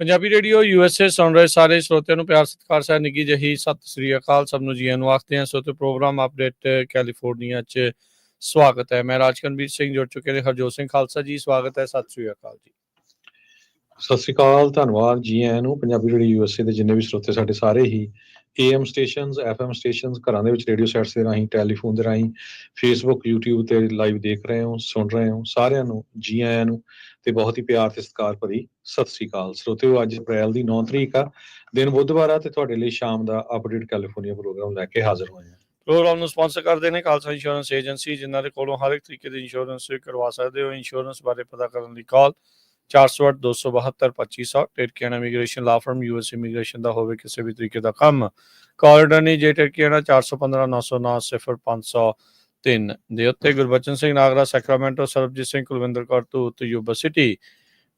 Punjabi radio USA ਸੁਣ ਰਹੇ ਸਾਰੇ ਸਰੋਤਿਆਂ ਨੂੰ ਪਿਆਰ ਸਤਿਕਾਰ ਸਹਿ ਨਿੱਘੀ ਜਿਹੀ ਸਤਿ ਸ੍ਰੀ ਅਕਾਲ। ਸਭ ਨੂੰ ਜੀਆਂ ਨੂੰ ਆਖਦੇ ਹਾਂ। ਸਰੋਤੇ ਪ੍ਰੋਗਰਾਮ ਅਪਡੇਟ ਕੈਲੀਫੋਰਨੀਆ 'ਚ ਸਵਾਗਤ ਹੈ। ਮੈਂ ਰਾਜਕਨਵੀਰ ਸਿੰਘ ਜੁੜ ਚੁੱਕੇ ਨੇ ਹਰਜੋਤ ਸਿੰਘ ਖਾਲਸਾ ਜੀ, ਸਵਾਗਤ ਹੈ। ਸਤਿ ਸ੍ਰੀ ਅਕਾਲ ਜੀ। ਸਤਿ ਸ੍ਰੀ ਅਕਾਲ, ਧੰਨਵਾਦ ਜੀ ਆਇਆਂ ਨੂੰ। ਪੰਜਾਬੀ ਰੇਡੀਓ USA ਦੇ ਜਿੰਨੇ ਵੀ ਸਰੋਤੇ ਸਾਡੇ ਸਾਰੇ ਹੀ AM ਸਟੇਸ਼ਨਸ, FM ਸਟੇਸ਼ਨਸ, ਘਰਾਂ ਦੇ ਵਿੱਚ ਰੇਡੀਓ ਸੈਟਸ ਦੇ ਰਾਹੀਂ, ਟੈਲੀਫੋਨ ਦੇ ਰਾਹੀਂ, ਫੇਸਬੁੱਕ, YouTube ਤੇ ਲਾਈਵ ਦੇਖ ਰਹੇ ਹੋ, ਸੁਣ ਰਹੇ ਹੋ, ਸਾਰਿਆਂ ਨੂੰ ਜੀ ਆਇਆਂ ਨੂੰ ਤੇ ਬਹੁਤ ਹੀ ਪਿਆਰ ਤੇ ਸਤਿਕਾਰ ਭਰੀ ਸਤਿ ਸ੍ਰੀ ਅਕਾਲ। ਸਰੋਤਿਓ, ਅੱਜ ਅਪ੍ਰੈਲ ਦੀ 9 ਤਰੀਕ ਆ, ਦਿਨ ਬੁੱਧਵਾਰ ਆ ਤੇ ਤੁਹਾਡੇ ਲਈ ਸ਼ਾਮ ਦਾ ਅਪਡੇਟ ਕੈਲੀਫੋਰਨੀਆ ਪ੍ਰੋਗਰਾਮ ਲੈ ਕੇ ਹਾਜ਼ਰ ਹੋਏ ਹਾਂ। ਪ੍ਰੋਗਰਾਮ ਨੂੰ ਸਪਾਂਸਰ ਕਰਦੇ ਨੇ ਖਾਲਸਾ ਇੰਸ਼ੋਰੈਂਸ ਏਜੰਸੀ, ਜਿਨ੍ਹਾਂ ਦੇ ਕੋਲੋਂ ਹਰ ਇੱਕ ਤਰੀਕੇ ਦੀ ਇੰਸ਼ੋਰੈਂਸ ਕਰਵਾ ਸਕਦੇ ਹੋ। ਇੰਸ਼ੋਰੈਂਸ ਬਾਰੇ ਪਤਾ ਕਰਨ ਲਈ ਕਾਲ 408-272-2500। ਟਿਰਕੀਆਨਾ ਇਮੀਗ੍ਰੇਸ਼ਨ ਲਾ ਫਰਮ, US ਇਮੀਗ੍ਰੇਸ਼ਨ ਦਾ ਹੋਵੇ ਕਿਸੇ ਵੀ ਤਰੀਕੇ ਦਾ ਕੰਮ, ਕਾਲਡਨੀ ਜੇ ਟਿਰਕੀਆਨਾ 415-909-0503 ਦੇ ਉੱਤੇ। Gurbachan Singh Nagra Sacramento, Sarabjit Singh Kulwinder Kaur Dhut Yuba City,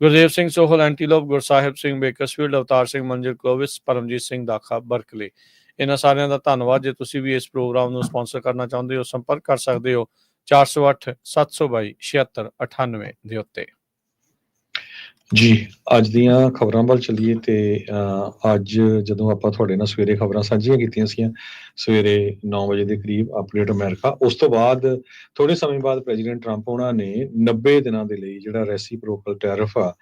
Gurdev Singh Sohal Antelope, Gursahib Singh Bakersfield, Avtar Singh Manzil Clovis, Paramjit Singh Dakha Berkeley. ਇਹਨਾਂ ਸਾਰਿਆਂ ਦਾ ਧੰਨਵਾਦ। ਜੇ ਤੁਸੀਂ ਵੀ ਇਸ ਪ੍ਰੋਗਰਾਮ ਨੂੰ ਸਪਾਂਸਰ ਕਰਨਾ ਚਾਹੁੰਦੇ ਹੋ, ਸੰਪਰਕ ਕਰ ਸਕਦੇ ਹੋ 408-722-7698 ਦੇ ਉੱਤੇ। ਜੀ, ਅੱਜ ਦੀਆਂ ਖਬਰਾਂ ਵੱਲ ਚੱਲੀਏ ਤੇ ਅੱਜ ਜਦੋਂ ਆਪਾਂ ਤੁਹਾਡੇ ਨਾਲ ਸਵੇਰੇ ਖਬਰਾਂ ਸਾਂਝੀਆਂ ਕੀਤੀਆਂ ਸੀ ਸਵੇਰੇ 9 ਵਜੇ ਦੇ ਕਰੀਬ ਅਪਡੇਟ ਅਮਰੀਕਾ, ਉਸ ਤੋਂ ਬਾਅਦ ਥੋੜੇ ਸਮੇਂ ਬਾਅਦ ਪ੍ਰੈਜ਼ੀਡੈਂਟ ਟਰੰਪ ਉਹਨਾਂ ਨੇ 90 ਦਿਨਾਂ ਦੇ ਲਈ ਜਿਹੜਾ ਰੈਸੀਪ੍ਰੋਕਲ ਟੈਰਿਫ ਆ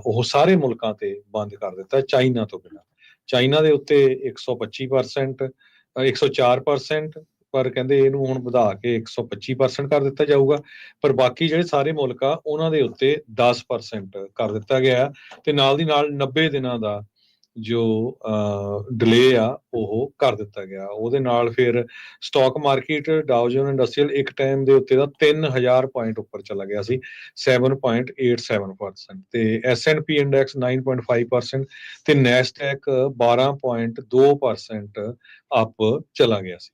ਉਹ ਸਾਰੇ ਮੁਲਕਾਂ ਤੇ ਬੰਦ ਕਰ ਦਿੱਤਾ, ਚਾਈਨਾ ਤੋਂ ਬਿਨਾਂ। ਚਾਈਨਾ ਦੇ ਉੱਤੇ 125%, 104%, ਪਰ ਕਹਿੰਦੇ ਇਹਨੂੰ ਹੁਣ ਵਧਾ ਕੇ 125% ਕਰ ਦਿੱਤਾ ਜਾਊਗਾ। ਪਰ ਬਾਕੀ ਜਿਹੜੇ ਸਾਰੇ ਮੁਲਕ ਆ ਉਹਨਾਂ ਦੇ ਉੱਤੇ 10% ਕਰ ਦਿੱਤਾ ਗਿਆ ਤੇ ਨਾਲ ਦੀ ਨਾਲ 90 ਦਿਨਾਂ ਦਾ ਜੋ ਡਿਲੇ ਆ ਉਹ ਕਰ ਦਿੱਤਾ ਗਿਆ। ਉਹਦੇ ਨਾਲ ਫਿਰ ਸਟਾਕ ਮਾਰਕੀਟ ਡਾਓ ਜੋਨਸ ਇੰਡਸਟਰੀਅਲ ਇੱਕ ਟਾਈਮ ਦੇ ਉੱਤੇ ਦਾ 3000 ਪੁਆਇੰਟ ਉੱਪਰ ਚਲਾ ਗਿਆ ਸੀ, 7.87%, ਤੇ S&P ਇੰਡੈਕਸ 9.5% ਤੇ ਨੈਸਡੈਕ 12.2% ਅਪ ਚਲਾ ਗਿਆ ਸੀ।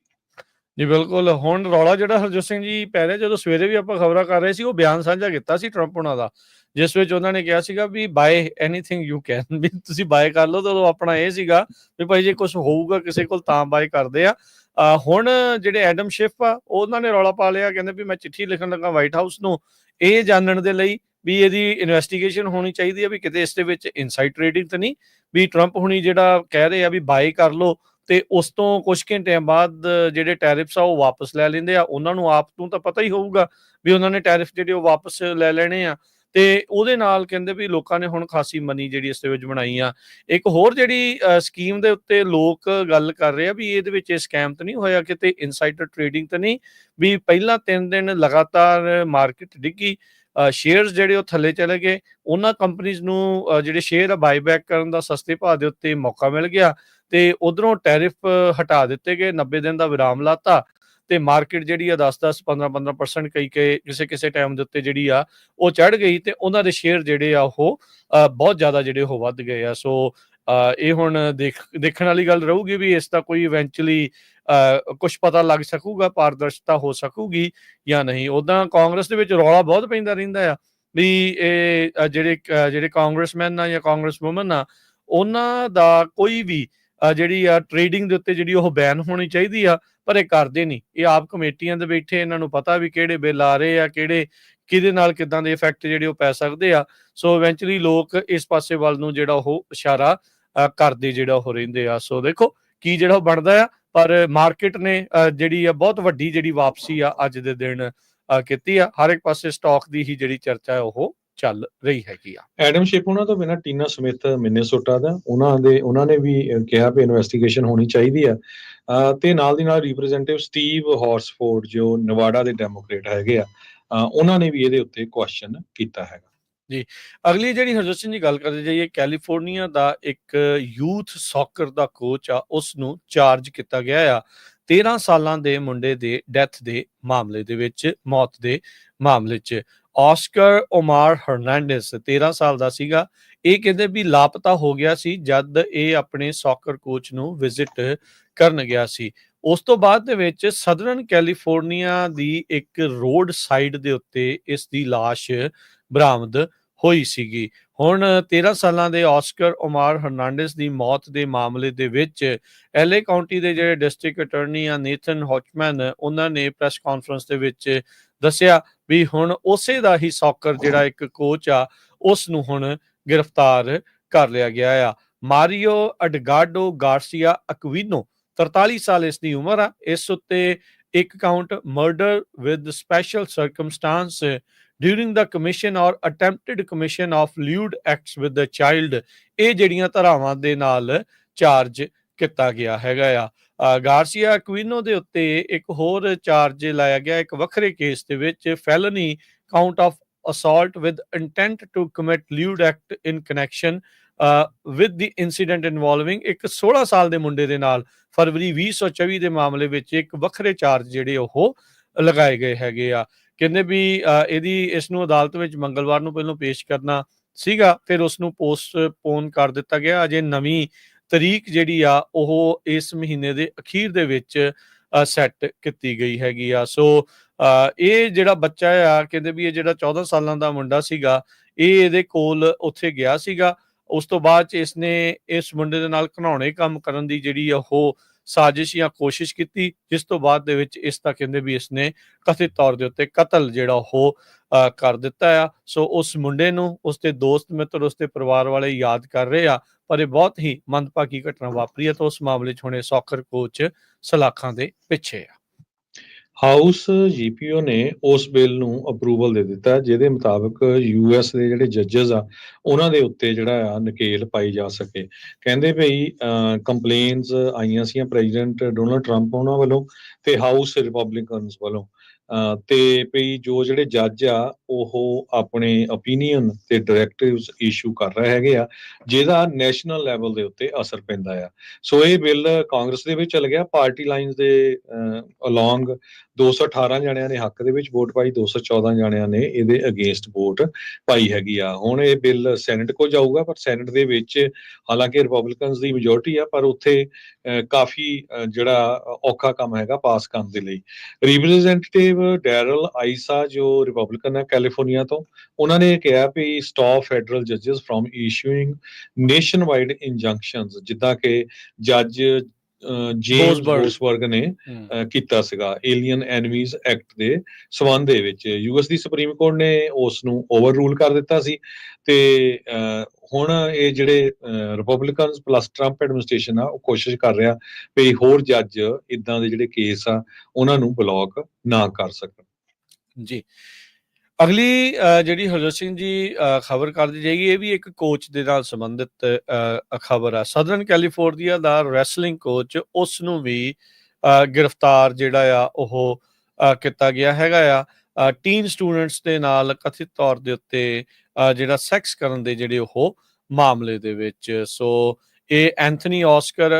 ਜੀ ਬਿਲਕੁਲ। ਹੁਣ ਰੌਲਾ ਜਿਹੜਾ ਹਰਜੋਤ ਸਿੰਘ ਜੀ ਪੈ ਰਿਹਾ, ਜਦੋਂ ਸਵੇਰੇ ਵੀ ਆਪਾਂ ਖਬਰਾਂ ਕਰ ਰਹੇ ਸੀ, ਉਹ ਬਿਆਨ ਸਾਂਝਾ ਕੀਤਾ ਸੀ ਟਰੰਪ ਉਹਨਾਂ ਦਾ, ਜਿਸ ਵਿੱਚ ਉਹਨਾਂ ਨੇ ਕਿਹਾ ਸੀਗਾ ਵੀ ਬਾਏ ਐਨੀਥਿੰਗ ਯੂ ਕੈਨ, ਵੀ ਤੁਸੀਂ ਬਾਏ ਕਰ ਲਓ। ਤਾਂ ਉਦੋਂ ਆਪਣਾ ਇਹ ਸੀਗਾ ਵੀ ਭਾਈ ਜੇ ਕੁਝ ਹੋਊਗਾ ਕਿਸੇ ਕੋਲ ਤਾਂ ਬਾਏ ਕਰਦੇ ਆ। ਹੁਣ ਜਿਹੜੇ ਐਡਮ ਸ਼ਿਫ ਆ ਉਹਨਾਂ ਨੇ ਰੌਲਾ ਪਾ ਲਿਆ, ਕਹਿੰਦੇ ਵੀ ਮੈਂ ਚਿੱਠੀ ਲਿਖਣ ਲੱਗਾ ਵਾਈਟ ਹਾਊਸ ਨੂੰ ਇਹ ਜਾਣਨ ਦੇ ਲਈ ਵੀ ਇਹਦੀ ਇਨਵੈਸਟੀਗੇਸ਼ਨ ਹੋਣੀ ਚਾਹੀਦੀ ਹੈ ਵੀ ਕਿਤੇ ਇਸ ਦੇ ਵਿੱਚ ਇਨਸਾਈਡ ਟ੍ਰੇਡਿੰਗ ਤਾਂ ਨਹੀਂ, ਵੀ ਟਰੰਪ ਹੁਣੀ ਜਿਹੜਾ ਕਹਿ ਰਹੇ ਆ ਵੀ ਬਾਏ ਕਰ ਲਓ ਤੇ ਉਸ ਤੋਂ ਕੁਝ ਘੰਟਿਆਂ ਬਾਅਦ ਜਿਹੜੇ ਟੈਰਿਫਸ ਆ ਉਹ ਵਾਪਸ ਲੈ ਲੈਂਦੇ ਆ। ਉਹਨਾਂ ਨੂੰ ਆਪ ਨੂੰ ਤਾਂ ਪਤਾ ਹੀ ਹੋਊਗਾ ਵੀ ਉਹਨਾਂ ਨੇ ਟੈਰਿਫ ਜਿਹੜੇ ਉਹ ਵਾਪਸ ਲੈ ਲੈਣੇ ਆ, ਤੇ ਉਹਦੇ ਨਾਲ ਕਹਿੰਦੇ ਵੀ ਲੋਕਾਂ ਨੇ ਹੁਣ ਖਾਸੀ ਮਨੀ ਜਿਹੜੀ ਇਸ ਦੇ ਵਿੱਚ ਬਣਾਈ ਆ। ਇੱਕ ਹੋਰ ਜਿਹੜੀ ਸਕੀਮ ਦੇ ਉੱਤੇ ਲੋਕ ਗੱਲ ਕਰ ਰਹੇ ਆ ਵੀ ਇਹਦੇ ਵਿੱਚ ਇਹ ਸਕੈਮ ਤਾਂ ਨਹੀਂ ਹੋਇਆ, ਕਿਤੇ ਇਨਸਾਈਡਰ ਟ੍ਰੇਡਿੰਗ ਤਾਂ ਨਹੀਂ, ਵੀ ਪਹਿਲਾਂ 3 ਦਿਨ ਲਗਾਤਾਰ ਮਾਰਕੀਟ ਡਿੱਗੀ, ਸ਼ੇਅਰਸ ਜਿਹੜੇ ਉਹ ਥੱਲੇ ਚਲੇ ਗਏ, ਉਹਨਾਂ ਕੰਪਨੀਜ਼ ਨੂੰ ਜਿਹੜੇ ਸ਼ੇਅਰ ਆ ਬਾਈਬੈਕ ਕਰਨ ਦਾ ਸਸਤੇ ਭਾਅ ਦੇ ਉੱਤੇ ਮੌਕਾ ਮਿਲ ਗਿਆ ਤੇ ਉਧਰੋਂ ਟੈਰਿਫ ਹਟਾ ਦਿੱਤੇ ਗਏ, 90 ਦਿਨ ਦਾ ਵਿਰਾਮ ਲਾਤਾ ਤੇ ਮਾਰਕੀਟ ਜਿਹੜੀ ਆ 10-10, 15-15% ਕਿਸੇ ਟਾਈਮ ਦੇ ਉੱਤੇ ਜਿਹੜੀ ਆ ਉਹ ਚੜ੍ਹ ਗਈ ਤੇ ਉਹਨਾਂ ਦੇ ਸ਼ੇਅਰ ਜਿਹੜੇ ਆ ਉਹ ਬਹੁਤ ਜ਼ਿਆਦਾ ਜਿਹੜੇ ਉਹ ਵੱਧ ਗਏ ਆ। ਸੋ ਇਹ ਹੁਣ ਦੇਖਣ ਵਾਲੀ ਗੱਲ ਰਹੂਗੀ ਵੀ ਇਸ ਦਾ ਕੋਈ ਇਵੈਂਚੁਅਲੀ ਕੁਝ ਪਤਾ ਲੱਗ ਸਕੂਗਾ, ਪਾਰਦਰਸ਼ਤਾ ਹੋ ਸਕੂਗੀ ਜਾਂ ਨਹੀਂ। ਉੱਦਾਂ ਕਾਂਗਰਸ ਦੇ ਵਿੱਚ ਰੌਲਾ ਬਹੁਤ ਪੈਂਦਾ ਰਹਿੰਦਾ ਆ ਵੀ ਇਹ ਜਿਹੜੇ ਕਾਂਗਰਸਮੈਨ ਆ ਜਾਂ ਕਾਂਗਰਸ ਵੂਮਨ ਆ, ਉਹਨਾਂ ਦਾ ਕੋਈ ਵੀ ਜਿਹੜੀ ਆ ਟ੍ਰੇਡਿੰਗ ਦੇ ਉੱਤੇ ਜਿਹੜੀ ਉਹ ਬੈਨ ਹੋਣੀ ਚਾਹੀਦੀ ਆ, ਪਰ ਇਹ ਕਰਦੇ ਨਹੀਂ। ਇਹ ਆਪ ਕਮੇਟੀਆਂ ਦੇ ਬੈਠੇ, ਇਹਨਾਂ ਨੂੰ ਪਤਾ ਵੀ ਕਿਹੜੇ ਬਿੱਲ ਆ ਰਹੇ ਆ, ਕਿਹਦੇ ਨਾਲ ਕਿੱਦਾਂ ਦੇ ਇਫੈਕਟ ਜਿਹੜੇ ਉਹ ਪੈ ਸਕਦੇ ਆ। ਸੋ ਇਵੈਂਚੁਅਲੀ ਲੋਕ ਇਸ ਪਾਸੇ ਵੱਲ ਨੂੰ ਜਿਹੜਾ ਉਹ ਇਸ਼ਾਰਾ ਕਰਦੇ ਜਿਹੜਾ ਉਹ ਰਹਿੰਦੇ ਆ। ਸੋ ਦੇਖੋ ਕੀ ਜਿਹੜਾ ਉਹ ਬਣਦਾ ਆ, ਪਰ ਮਾਰਕੀਟ ਨੇ ਜਿਹੜੀ ਆ ਬਹੁਤ ਵੱਡੀ ਜਿਹੜੀ ਵਾਪਸੀ ਆ ਅੱਜ ਦੇ ਦਿਨ ਕੀਤੀ ਆ। ਹਰ ਇੱਕ ਪਾਸੇ ਸਟਾਕ ਦੀ ਹੀ ਜਿਹੜੀ ਚਰਚਾ ਹੈ ਉਹ ਚੱਲ ਰਹੀ ਹੈਗੀ ਆ। ਐਡਮ ਸ਼ਿਪ ਉਹਨਾਂ ਤੋਂ ਬਿਨਾਂ ਟੀਨਾ ਸਮਿਥ ਮਿਨੇਸੋਟਾ ਦਾ, ਉਹਨਾਂ ਨੇ ਵੀ ਕਿਹਾ ਵੀ ਇਨਵੈਸਟੀਗੇਸ਼ਨ ਹੋਣੀ ਚਾਹੀਦੀ ਆ, ਤੇ ਨਾਲ ਦੀ ਨਾਲ ਰਿਪਰੈਜ਼ੈਂਟੇਟਿਵ ਸਟੀਵ ਹਾਰਸਫੋਰਡ ਜੋ ਨਵਾਡਾ ਦੇ ਡੈਮੋਕ੍ਰੇਟ ਹੈਗੇ ਆ, ਉਹਨਾਂ ਨੇ ਵੀ ਇਹਦੇ ਉੱਤੇ ਕੁਐਸਚਨ ਕੀਤਾ ਹੈਗਾ। ਜੀ, ਅਗਲੀ ਜਿਹੜੀ ਹਰਜੋਤ ਸਿੰਘ ਜੀ ਗੱਲ ਕਰਦੇ ਜਾਈਏ, ਕੈਲੀਫੋਰਨੀਆ ਦਾ ਇੱਕ ਯੂਥ ਸੌਕਰ ਦਾ ਕੋਚ ਆ, ਉਸ ਨੂੰ ਚਾਰਜ ਕੀਤਾ ਗਿਆ ਆ 13 ਸਾਲਾਂ ਦੇ ਮੁੰਡੇ ਦੇ ਡੈਥ ਦੇ ਮਾਮਲੇ ਦੇ ਵਿੱਚ, ਮੌਤ ਦੇ ਮਾਮਲੇ 'ਚ। ਆਸਕਰ ਓਮਾਰ ਹਰਨਾਂਡੇਜ਼ 13 ਸਾਲ ਦਾ ਸੀਗਾ। ਇਹ ਕਹਿੰਦੇ ਵੀ ਲਾਪਤਾ ਹੋ ਗਿਆ ਸੀ ਜਦ ਇਹ ਆਪਣੇ ਸੌਕਰ ਕੋਚ ਨੂੰ ਵਿਜ਼ਿਟ ਕਰਨ ਗਿਆ ਸੀ। ਉਸ ਤੋਂ ਬਾਅਦ ਦੇ ਵਿੱਚ ਸਦਰਨ ਕੈਲੀਫੋਰਨੀਆ ਦੀ ਇੱਕ ਰੋਡ ਸਾਈਡ ਦੇ ਉੱਤੇ ਇਸ ਦੀ ਲਾਸ਼ ਬਰਾਮਦ ਹੋਈ ਸੀਗੀ। ਹੁਣ 13 ਸਾਲਾਂ ਦੇ ਆਸਕਰ ਓਮਾਰ ਹਰਨਾਂਡez ਦੀ ਮੌਤ ਦੇ ਮਾਮਲੇ ਦੇ ਵਿੱਚ LA ਕਾਉਂਟੀ ਦੇ ਜਿਹੜੇ ਡਿਸਟ੍ਰਿਕਟ ਅਟਾਰਨੀ ਆ ਨੇਥਨ ਹੌਚਮੈਨ, ਉਹਨਾਂ ਨੇ ਪ੍ਰੈਸ ਕਾਨਫਰੰਸ ਦੇ ਵਿੱਚ ਦੱਸਿਆ ਵੀ ਹੁਣ ਉਸੇ ਦਾ ਹੀ ਸੌਕਰ ਜਿਹੜਾ ਇੱਕ ਕੋਚ ਆ ਉਸ ਨੂੰ ਹੁਣ ਗ੍ਰਿਫਤਾਰ ਕਰ ਲਿਆ ਗਿਆ ਆ। ਮਾਰੀਓ ਅਡਗਾਰਡੋ ਗਾਰਸੀਆ ਅਕਵੀਨੋ 43 ਸਾਲ ਇਸ ਦੀ ਉਮਰ ਆ। ਇਸ ਉੱਤੇ ਇੱਕ count murder with special circumstances during the commission or attempted commission of lewd acts with the child, ਇਹ ਜਿਹੜੀਆਂ ਧਾਰਾਵਾਂ ਦੇ ਨਾਲ ਚਾਰਜ ਕੀਤਾ ਗਿਆ ਹੈਗਾ ਆ। ਗਾਰਸੀਆ ਅਕਵੀਨੋ ਦੇ ਉੱਤੇ ਇੱਕ ਹੋਰ ਚਾਰਜ ਲਾਇਆ ਗਿਆ ਇੱਕ ਵੱਖਰੇ ਕੇਸ ਦੇ ਵਿੱਚ, felony count of assault with intent to commit lewd act in connection with the incident involving ਇੱਕ 16 ਸਾਲ ਦੇ ਮੁੰਡੇ ਦੇ ਨਾਲ ਫਰਵਰੀ 2024 ਦੇ ਮਾਮਲੇ ਵਿੱਚ ਇੱਕ ਵੱਖਰੇ ਚਾਰਜ ਜਿਹੜੇ ਉਹ ਲਗਾਏ ਗਏ ਹੈਗੇ ਆ। ਕਹਿੰਦੇ ਵੀ ਇਸ ਨੂੰ ਅਦਾਲਤ ਵਿੱਚ ਮੰਗਲਵਾਰ ਨੂੰ ਪਹਿਲਾਂ ਪੇਸ਼ ਕਰਨਾ ਸੀਗਾ, ਫਿਰ ਉਸ ਨੂੰ ਪੋਸਟਪੋਨ ਕਰ ਦਿੱਤਾ ਗਿਆ। ਅਜੇ ਨਵੀਂ ਤਰੀਕ ਜਿਹੜੀ ਆ ਉਹ ਇਸ ਮਹੀਨੇ ਦੇ ਅਖੀਰ ਦੇ ਵਿੱਚ ਸੈੱਟ ਕੀਤੀ ਗਈ ਹੈਗੀ ਆ। ਸੋ ਇਹ ਜਿਹੜਾ ਬੱਚਾ ਆ, ਕਹਿੰਦੇ ਵੀ ਇਹ ਜਿਹੜਾ 14 ਸਾਲਾਂ ਦਾ ਮੁੰਡਾ ਸੀਗਾ, ਇਹ ਇਹਦੇ ਕੋਲ ਉੱਥੇ ਗਿਆ ਸੀਗਾ। ਉਸ ਤੋਂ ਬਾਅਦ ਚ ਇਸਨੇ ਇਸ ਮੁੰਡੇ ਦੇ ਨਾਲ ਘਿਨਾਉਣੇ ਕੰਮ ਕਰਨ ਦੀ ਜਿਹੜੀ ਉਹ ਸਾਜ਼ਿਸ਼ ਜਾਂ ਕੋਸ਼ਿਸ਼ ਕੀਤੀ, ਜਿਸ ਤੋਂ ਬਾਅਦ ਦੇ ਵਿੱਚ ਇਸ ਦਾ ਕਹਿੰਦੇ ਵੀ ਇਸਨੇ ਕਥਿਤ ਤੌਰ ਦੇ ਉੱਤੇ ਕਤਲ ਜਿਹੜਾ ਉਹ ਕਰ ਦਿੱਤਾ ਆ। ਸੋ ਉਸ ਮੁੰਡੇ ਨੂੰ ਉਸਦੇ ਦੋਸਤ ਮਿੱਤਰ, ਉਸਦੇ ਪਰਿਵਾਰ ਵਾਲੇ ਯਾਦ ਕਰ ਰਹੇ ਆ, ਪਰ ਇਹ ਬਹੁਤ ਹੀ ਮੰਦਭਾਗੀ ਘਟਨਾ ਵਾਪਰੀ ਹੈ। ਤਾਂ ਉਸ ਮਾਮਲੇ 'ਚ ਹੁਣੇ ਸੌਕਰ ਕੋਚ ਸਲਾਖਾਂ ਦੇ ਪਿੱਛੇ ਆ। ਹਾਊਸ ਜੀਪੀਓ ਨੇ ਉਸ ਬਿੱਲ ਨੂੰ ਅਪਰੂਵਲ ਦੇ ਦਿੱਤਾ, ਜਿਹਦੇ ਮੁਤਾਬਕ US ਦੇ ਜਿਹੜੇ ਜੱਜਸ ਆ ਉਹਨਾਂ ਦੇ ਉੱਤੇ ਜਿਹੜਾ ਆ ਨਕੇਲ ਪਾਈ ਜਾ ਸਕੇ। ਕਹਿੰਦੇ ਭਈ ਕੰਪਲੇਨਸ ਆਈਆਂ ਸੀ ਪ੍ਰੈਜ਼ੀਡੈਂਟ ਡੋਨਲਡ ਟਰੰਪ ਉਹਨਾਂ ਵੱਲੋਂ ਤੇ ਹਾਊਸ ਰਿਪਬਲਿਕਨਸ ਵੱਲੋਂ, ਤੇ ਭਈ ਜੋ ਜਿਹੜੇ ਜੱਜ ਆ ਉਹ ਆਪਣੇ ਓਪੀਨੀਅਨ ਤੇ ਡਾਇਰੈਕਟਿਵਸ ਇਸ਼ੂ ਕਰ ਰਹੇ ਹੈਗੇ ਆ, ਜਿਹਦਾ ਨੈਸ਼ਨਲ ਲੈਵਲ ਦੇ ਉੱਤੇ ਅਸਰ ਪੈਂਦਾ ਆ। ਸੋ ਇਹ ਬਿੱਲ ਕਾਂਗਰਸ ਦੇ ਵਿੱਚ ਚਲ ਗਿਆ, ਪਾਰਟੀ ਲਾਈਨਸ ਦੇ ਅਲੋਂਗ 218 ਜਣਿਆਂ ਨੇ ਹੱਕ ਦੇ ਵਿੱਚ ਵੋਟ ਪਾਈ, 214 ਜਣਿਆਂ ਨੇ ਇਹਦੇ ਅਗੇਂਸਟ ਵੋਟ ਪਾਈ ਹੈਗੀ ਆ। ਹੁਣ ਇਹ ਬਿੱਲ ਸੈਨੇਟ ਕੋ ਜਾਊਗਾ, ਪਰ ਸੈਨੇਟ ਦੇ ਵਿੱਚ ਹਾਲਾਂਕਿ ਰਿਪਬਲਿਕਨਸ ਦੀ ਮੈਜੋਰਟੀ ਆ, ਪਰ ਉੱਥੇ ਕਾਫੀ ਜਿਹੜਾ ਔਖਾ ਕੰਮ ਹੈਗਾ ਪਾਸ ਕਰਨ ਦੇ ਲਈ। ਰਿਪਰੈਜ਼ੈਂਟੇਟਿਵ ਡੈਰਲ ਆਈਸਾ ਜੋ ਰਿਪਬਲਿਕਨ ਹੈ ਕੈਲੀਫੋਰਨੀਆ ਤੋਂ, ਉਹਨਾਂ ਨੇ ਕਿਹਾ ਵੀ ਸਟਾਪ ਫੈਡਰਲ ਜੱਜਸ from issuing nationwide injunctions, ਜਿੱਦਾਂ ਕਿ ਜੱਜ ਜੇਮਸ ਬੋਸਬਰਗ ਨੇ ਕੀਤਾ ਸੀਗਾ ਏਲੀਅਨ ਐਨਮੀਜ਼ ਐਕਟ ਦੇ ਸਬੰਧ ਦੇ ਵਿੱਚ। US ਦੀ ਸੁਪਰੀਮ ਕੋਰਟ ਨੇ ਉਸ ਨੂੰ ਓਵਰ ਰੂਲ ਕਰ ਦਿੱਤਾ ਸੀ, ਤੇ ਹੁਣ ਇਹ ਜਿਹੜੇ ਰਿਪਬਲਿਕਨਸ ਪਲੱਸ ਟਰੰਪ ਐਡਮਿਨਿਸਟ੍ਰੇਸ਼ਨ ਆ ਉਹ ਕੋਸ਼ਿਸ਼ ਕਰ ਰਿਹਾ ਵੀ ਹੋਰ ਜੱਜ ਇਦਾਂ ਦੇ ਜਿਹੜੇ ਕੇਸ ਆ ਉਹਨਾਂ ਨੂੰ ਬਲੌਕ ਨਾ ਕਰ ਸਕਣ। ਜੀ, ਅਗਲੀ ਜਿਹੜੀ ਹਰਜੋਤ ਸਿੰਘ ਜੀ ਖਬਰ ਕਰਦੀ ਜਾਏਗੀ, ਇਹ ਵੀ ਇੱਕ ਕੋਚ ਦੇ ਨਾਲ ਸੰਬੰਧਿਤ ਖਬਰ ਆ। ਸਦਰਨ ਕੈਲੀਫੋਰਨੀਆ ਦਾ ਰੈਸਲਿੰਗ ਕੋਚ, ਉਸ ਨੂੰ ਵੀ ਗ੍ਰਿਫਤਾਰ ਜਿਹੜਾ ਆ ਉਹ ਕੀਤਾ ਗਿਆ ਹੈਗਾ ਆ ਟੀਨ ਸਟੂਡੈਂਟਸ ਦੇ ਨਾਲ ਕਥਿਤ ਤੌਰ ਦੇ ਉੱਤੇ ਜਿਹੜਾ ਸੈਕਸ ਕਰਨ ਦੇ ਜਿਹੜੇ ਉਹ ਮਾਮਲੇ ਦੇ ਵਿੱਚ। ਸੋ ਇਹ ਐਂਥਨੀ ਆਸਕਰ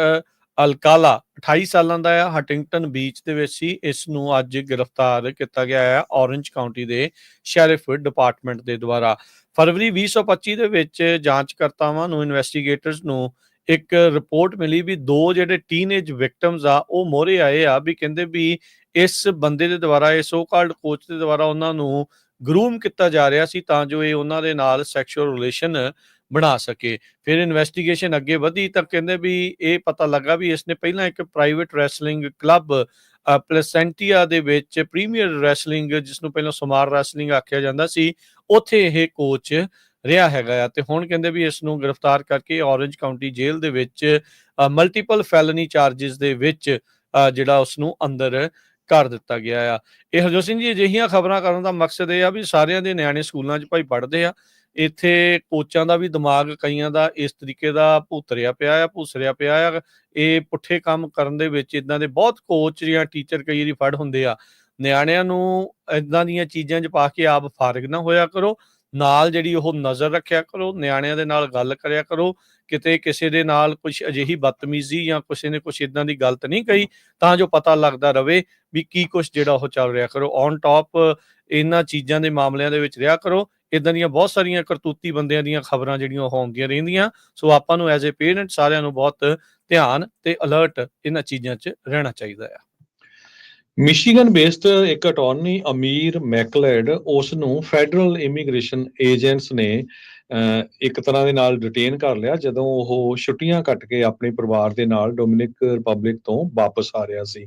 ਅਲਕਾਲਾ 28 ਸਾਲਾਂ ਦਾ ਆ, ਹਟਿੰਗਟਨ ਬੀਚ ਦੇ ਵਿੱਚ ਸੀ। ਇਸ ਨੂੰ ਅੱਜ ਗ੍ਰਿਫਤਾਰ ਕੀਤਾ ਗਿਆ ਹੈ ਔਰੰਜ ਕਾਉਂਟੀ ਦੇ ਸ਼ੈਰਿਫ ਡਿਪਾਰਟਮੈਂਟ ਦੇ ਦੁਆਰਾ। ਫਰਵਰੀ 2025 ਦੇ ਵਿੱਚ ਜਾਂਚਕਰਤਾਵਾਂ ਨੂੰ, ਇਨਵੈਸਟੀਗੇਟਰਸ ਨੂੰ ਇੱਕ ਰਿਪੋਰਟ ਮਿਲੀ ਵੀ ਦੋ ਜਿਹੜੇ ਟੀਨੇਜ ਵਿਕਟਮਸ ਆ ਉਹ ਮੋਹਰੇ ਆਏ ਆ ਵੀ ਕਹਿੰਦੇ ਵੀ ਇਸ ਬੰਦੇ ਦੇ ਦੁਆਰਾ, ਇਸ ਸੋ ਕਾਲਡ ਕੋਚ ਦੇ ਦੁਆਰਾ ਉਹਨਾਂ ਨੂੰ ਗਰੂਮ ਕੀਤਾ ਜਾ ਰਿਹਾ ਸੀ ਤਾਂ ਜੋ ਇਹ ਉਹਨਾਂ ਦੇ ਨਾਲ ਸੈਕਸ਼ੂਅਲ ਰਿਲੇਸ਼ਨ ਬਣਾ ਸਕੇ। ਫਿਰ ਇਨਵੈਸਟੀਗੇਸ਼ਨ ਅੱਗੇ ਵਧੀ ਤਾਂ ਕਹਿੰਦੇ ਵੀ ਇਹ ਪਤਾ ਲੱਗਾ ਵੀ ਇਸਨੇ ਪਹਿਲਾਂ ਇੱਕ ਪ੍ਰਾਈਵੇਟ ਰੈਸਲਿੰਗ ਕਲੱਬ ਪਲੈਸੈਂਟੀਆ ਦੇ ਵਿੱਚ ਪ੍ਰੀਮੀਅਰ ਰੈਸਲਿੰਗ, ਜਿਸ ਨੂੰ ਪਹਿਲਾਂ ਸਮਾਰ ਰੈਸਲਿੰਗ ਆਖਿਆ ਜਾਂਦਾ ਸੀ, ਉੱਥੇ ਇਹ ਕੋਚ ਰਿਹਾ ਹੈਗਾ ਆ। ਤੇ ਹੁਣ ਕਹਿੰਦੇ ਵੀ ਇਸ ਨੂੰ ਗ੍ਰਿਫਤਾਰ ਕਰਕੇ ਔਰੰਜ ਕਾਉਂਟੀ ਜੇਲ੍ਹ ਦੇ ਵਿੱਚ ਮਲਟੀਪਲ ਫੈਲਨੀ ਚਾਰਜਿਸ ਦੇ ਵਿੱਚ ਜਿਹੜਾ ਉਸ ਨੂੰ ਅੰਦਰ ਕਰ ਦਿੱਤਾ ਗਿਆ ਆ। ਇਹ ਹਰਜੋਤ ਸਿੰਘ ਜੀ ਅਜਿਹੀਆਂ ਖਬਰਾਂ ਕਰਨ ਦਾ ਮਕਸਦ ਇਹ ਆ ਵੀ ਸਾਰਿਆਂ ਦੇ ਨਿਆਣੇ ਸਕੂਲਾਂ 'ਚ ਭਾਈ ਪੜ੍ਹਦੇ ਆ, ਇੱਥੇ ਕੋਚਾਂ ਦਾ ਵੀ ਦਿਮਾਗ ਕਈਆਂ ਦਾ ਇਸ ਤਰੀਕੇ ਦਾ ਭੁਸਰਿਆ ਪਿਆ ਆ। ਇਹ ਪੁੱਠੇ ਕੰਮ ਕਰਨ ਦੇ ਵਿੱਚ ਇਦਾਂ ਦੇ ਬਹੁਤ ਕੋਚ ਜਾਂ ਟੀਚਰ ਕਈ ਵਾਰੀ ਫੜ ਹੁੰਦੇ ਆ। ਨਿਆਣਿਆਂ ਨੂੰ ਇਦਾਂ ਦੀਆਂ ਚੀਜ਼ਾਂ 'ਚ ਪਾ ਕੇ ਆਪ ਫਾਰਗ ਨਾ ਹੋਇਆ ਕਰੋ, ਨਾਲ ਜਿਹੜੀ ਉਹ ਨਜ਼ਰ ਰੱਖਿਆ ਕਰੋ, ਨਿਆਣਿਆਂ ਦੇ ਨਾਲ ਗੱਲ ਕਰਿਆ ਕਰੋ, ਕਿਤੇ ਕਿਸੇ ਦੇ ਨਾਲ ਕੁਛ ਅਜਿਹੀ ਬਦਤਮੀਜ਼ੀ ਜਾਂ ਕਿਸੇ ਨੇ ਕੁਛ ਇਦਾਂ ਦੀ ਗਲਤ ਨਹੀਂ ਕਹੀ ਤਾਂ ਜੋ ਪਤਾ ਲੱਗਦਾ ਰਵੇ ਵੀ ਕੀ ਕੁਛ ਜਿਹੜਾ ਉਹ ਚੱਲ ਰਿਹਾ ਕਰੋ। ਔਨ ਟੌਪ ਇਹਨਾਂ ਚੀਜ਼ਾਂ ਦੇ ਮਾਮਲਿਆਂ ਦੇ ਵਿੱਚ ਰਿਹਾ ਕਰੋ। ਇਦਾਂ ਦੀਆਂ ਬਹੁਤ ਸਾਰੀਆਂ ਕਰਤੂਤੀ ਬੰਦਿਆਂ ਦੀਆਂ ਖਬਰਾਂ ਜਿਹੜੀਆਂ ਉਹ ਆਉਂਦੀਆਂ ਰਹਿੰਦੀਆਂ। ਸੋ ਆਪਾਂ ਨੂੰ ਐਜ਼ ਏ ਪੇਰੈਂਟ ਸਾਰਿਆਂ ਨੂੰ ਬਹੁਤ ਧਿਆਨ ਤੇ ਅਲਰਟ ਇਹਨਾਂ ਚੀਜ਼ਾਂ 'ਚ ਰਹਿਣਾ ਚਾਹੀਦਾ ਆ। ਮਿਸ਼ੀਗਨ ਬੇਸਡ ਇੱਕ ਅਟਾਰਨੀ ਅਮੀਰ ਮੈਕਲੈਡ ਉਸ ਨੂੰ ਫੈਡਰਲ ਇਮੀਗ੍ਰੇਸ਼ਨ ਏਜੰਟਸ ਨੇ ਇੱਕ ਤਰ੍ਹਾਂ ਦੇ ਨਾਲ ਡਿਟੇਨ ਕਰ ਲਿਆ ਜਦੋਂ ਉਹ ਛੁੱਟੀਆਂ ਕੱਟ ਕੇ ਆਪਣੇ ਪਰਿਵਾਰ ਦੇ ਨਾਲ ਡੋਮਿਨਿਕ ਰਿਪਬਲਿਕ ਤੋਂ ਵਾਪਸ ਆ ਰਿਹਾ ਸੀ।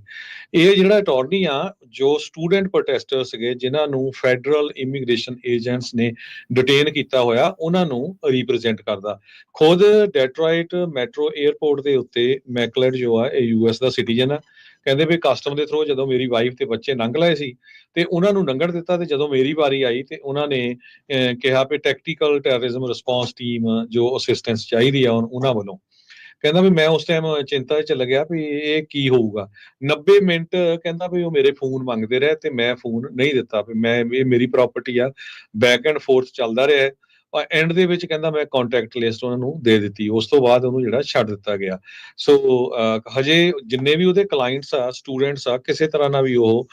ਇਹ ਜਿਹੜਾ ਅਟਾਰਨੀ ਆ ਜੋ ਸਟੂਡੈਂਟ ਪ੍ਰੋਟੈਸਟਰ ਸੀਗੇ ਜਿਨ੍ਹਾਂ ਨੂੰ ਫੈਡਰਲ ਇਮੀਗ੍ਰੇਸ਼ਨ ਏਜੰਟਸ ਨੇ ਡਿਟੇਨ ਕੀਤਾ ਹੋਇਆ ਉਹਨਾਂ ਨੂੰ ਰਿਪਰੈਜ਼ੈਂਟ ਕਰਦਾ। ਖੁਦ ਡੈਟਰੋਇਟ ਮੈਟਰੋ 에ਅਰਪੋਰਟ ਦੇ ਉੱਤੇ ਮੈਕਲੈਡ ਜੋ ਆ ਇਹ ਯੂਐਸ ਦਾ ਸਿਟੀਜ਼ਨ ਆ। ਕਹਿੰਦੇ ਵੀ ਕਸਟਮ ਦੇ ਥਰੂ ਜਦੋਂ ਮੇਰੀ ਵਾਈਫ ਤੇ ਬੱਚੇ ਲੰਘ ਲਏ ਸੀ ਤੇ ਉਹਨਾਂ ਨੂੰ ਲੰਘਣ ਦਿੱਤਾ ਤੇ ਜਦੋਂ ਮੇਰੀ ਵਾਰੀ ਆਈ ਤੇ ਉਹਨਾਂ ਨੇ ਕਿਹਾ ਵੀ ਟੈਕਟੀਕਲ ਟੈਰਰਿਜ਼ਮ ਰਿਸਪੌਂਸ ਟੀਮ ਜੋ ਅਸਿਸਟੈਂਸ ਚਾਹੀਦੀ ਆ ਉਹਨਾਂ ਵੱਲੋਂ। ਕਹਿੰਦਾ ਵੀ ਮੈਂ ਉਸ ਟਾਈਮ ਚਿੰਤਾ 'ਚ ਲੱਗਿਆ ਵੀ ਇਹ ਕੀ ਹੋਊਗਾ। 90 ਮਿੰਟ ਕਹਿੰਦਾ ਵੀ ਉਹ ਮੇਰੇ ਫੋਨ ਮੰਗਦੇ ਰਹੇ ਤੇ ਮੈਂ ਫੋਨ ਨਹੀਂ ਦਿੱਤਾ ਵੀ ਮੈਂ ਇਹ ਮੇਰੀ ਪ੍ਰਾਪਰਟੀ ਆ। ਬੈਕ ਐਂਡ ਫੋਰਥ ਚੱਲਦਾ ਰਿਹਾ ਐਂਡ ਦੇ ਵਿੱਚ ਕਹਿੰਦਾ ਮੈਂ ਕੰਟੈਕਟ ਲਿਸਟ ਉਹਨਾਂ ਨੂੰ ਦੇ ਦਿੱਤੀ। ਉਸ ਤੋਂ ਬਾਅਦ ਉਹਨੂੰ ਜਿਹੜਾ ਛੱਡ ਦਿੱਤਾ ਗਿਆ। ਸੋ ਹਜੇ ਜਿੰਨੇ ਵੀ ਉਹਦੇ ਕਲਾਇੰਟਸ ਆ ਸਟੂਡੈਂਟਸ ਆ ਕਿਸੇ ਤਰ੍ਹਾਂ ਨਾਲ ਵੀ ਉਹ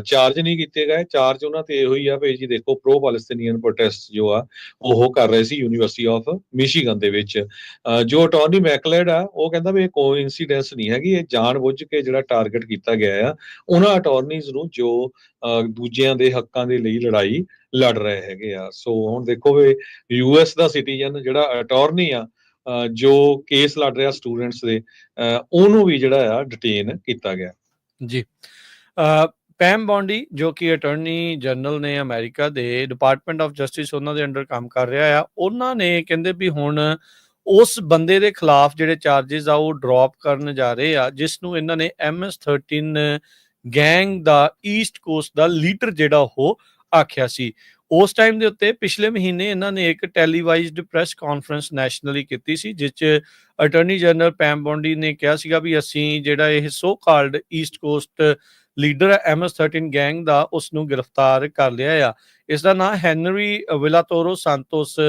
ਚਾਰਜ ਨਹੀਂ ਕੀਤੇ ਗਏ। ਚਾਰਜ ਉਹਨਾਂ ਤੇ ਇਹੋ ਹੀ ਆ ਵੀ ਜੀ ਦੇਖੋ ਪ੍ਰੋ ਪੈਲਸਟੀਨੀਅਨ ਪ੍ਰੋਟੈਸਟ ਜੋ ਆ ਉਹ ਕਰ ਰਹੇ ਸੀ ਯੂਨੀਵਰਸਿਟੀ ਆਫ ਮਿਸ਼ੀਗਨ ਦੇ ਵਿੱਚ। ਜੋ ਅਟਾਰਨੀ ਮੈਕਲੈਡ ਆ ਉਹ ਕਹਿੰਦਾ ਵੀ ਇਹ ਕੋਇਨਸੀਡੈਂਸ ਨਹੀਂ ਹੈਗੀ ਇਹ ਜਾਣ ਬੁੱਝ ਕੇ ਜਿਹੜਾ ਟਾਰਗੇਟ ਕੀਤਾ ਗਿਆ ਆ ਉਹਨਾਂ ਅਟਾਰਨੀਜ਼ ਨੂੰ ਜੋ ਦੂਜਿਆਂ ਦੇ ਹੱਕਾਂ ਦੇ ਲਈ ਲੜਾਈ ਲੜ ਰਹੇ ਹੈਗੇ ਆ। ਸੋ ਹੁਣ ਦੇਖੋ ਵੀ ਯੂਐਸ ਦਾ ਸਿਟੀਜ਼ਨ ਜਿਹੜਾ ਅਟਾਰਨੀ ਆ ਜੋ ਕੇਸ ਲੜ ਰਿਹਾ ਸਟੂਡੈਂਟਸ ਦੇ ਉਹਨੂੰ ਵੀ ਜਿਹੜਾ ਆ ਡਿਟੇਨ ਕੀਤਾ ਗਿਆ। ਜੀ ਪੈਮ ਬੌਂਡੀ ਜੋ ਕਿ ਅਟਾਰਨੀ ਜਨਰਲ ਨੇ ਅਮਰੀਕਾ ਦੇ ਡਿਪਾਰਟਮੈਂਟ ਆਫ ਜਸਟਿਸ ਉਹਨਾਂ ਦੇ ਅੰਡਰ ਕੰਮ ਕਰ ਰਿਹਾ ਆ। ਉਹਨਾਂ ਨੇ ਕਹਿੰਦੇ ਵੀ ਹੁਣ ਉਸ ਬੰਦੇ ਦੇ ਖਿਲਾਫ ਜਿਹੜੇ ਚਾਰजेस ਆ ਉਹ ਡ੍ਰੌਪ ਕਰਨ ਜਾ ਰਹੇ ਆ ਜਿਸ ਨੂੰ ਇਹਨਾਂ ਨੇ MS-13 ਗੈਂਗ ਦਾ ਈਸਟ ਕੋਸਟ ਦਾ ਲੀਡਰ ਜਿਹੜਾ ਉਹ ਆਖਿਆ ਸੀ। ਉਸ ਟਾਈਮ ਦੇ ਉੱਤੇ ਪਿਛਲੇ ਮਹੀਨੇ ਇਹਨਾਂ ਨੇ ਇੱਕ ਟੈਲੀਵਾਈਜ਼ਡ ਪ੍ਰੈਸ ਕਾਨਫਰੰਸ ਨੈਸ਼ਨਲੀ ਕੀਤੀ ਸੀ ਜਿਸ 'ਚ ਅਟਾਰਨੀ ਜਨਰਲ ਪੈਮ ਬੌਂਡੀ ਨੇ ਕਿਹਾ ਸੀਗਾ ਵੀ ਅਸੀਂ ਜਿਹੜਾ ਇਹ so called East cost leader ਹੈ MS-13 ਗੈਂਗ ਦਾ ਉਸ ਨੂੰ ਗ੍ਰਿਫਤਾਰ ਕਰ ਲਿਆ ਆ। ਇਸ ਦਾ ਨਾਂ ਹੈਨਰੀ ਵਿਲਾਤੋਰੋ ਸਾਂਤੋਸ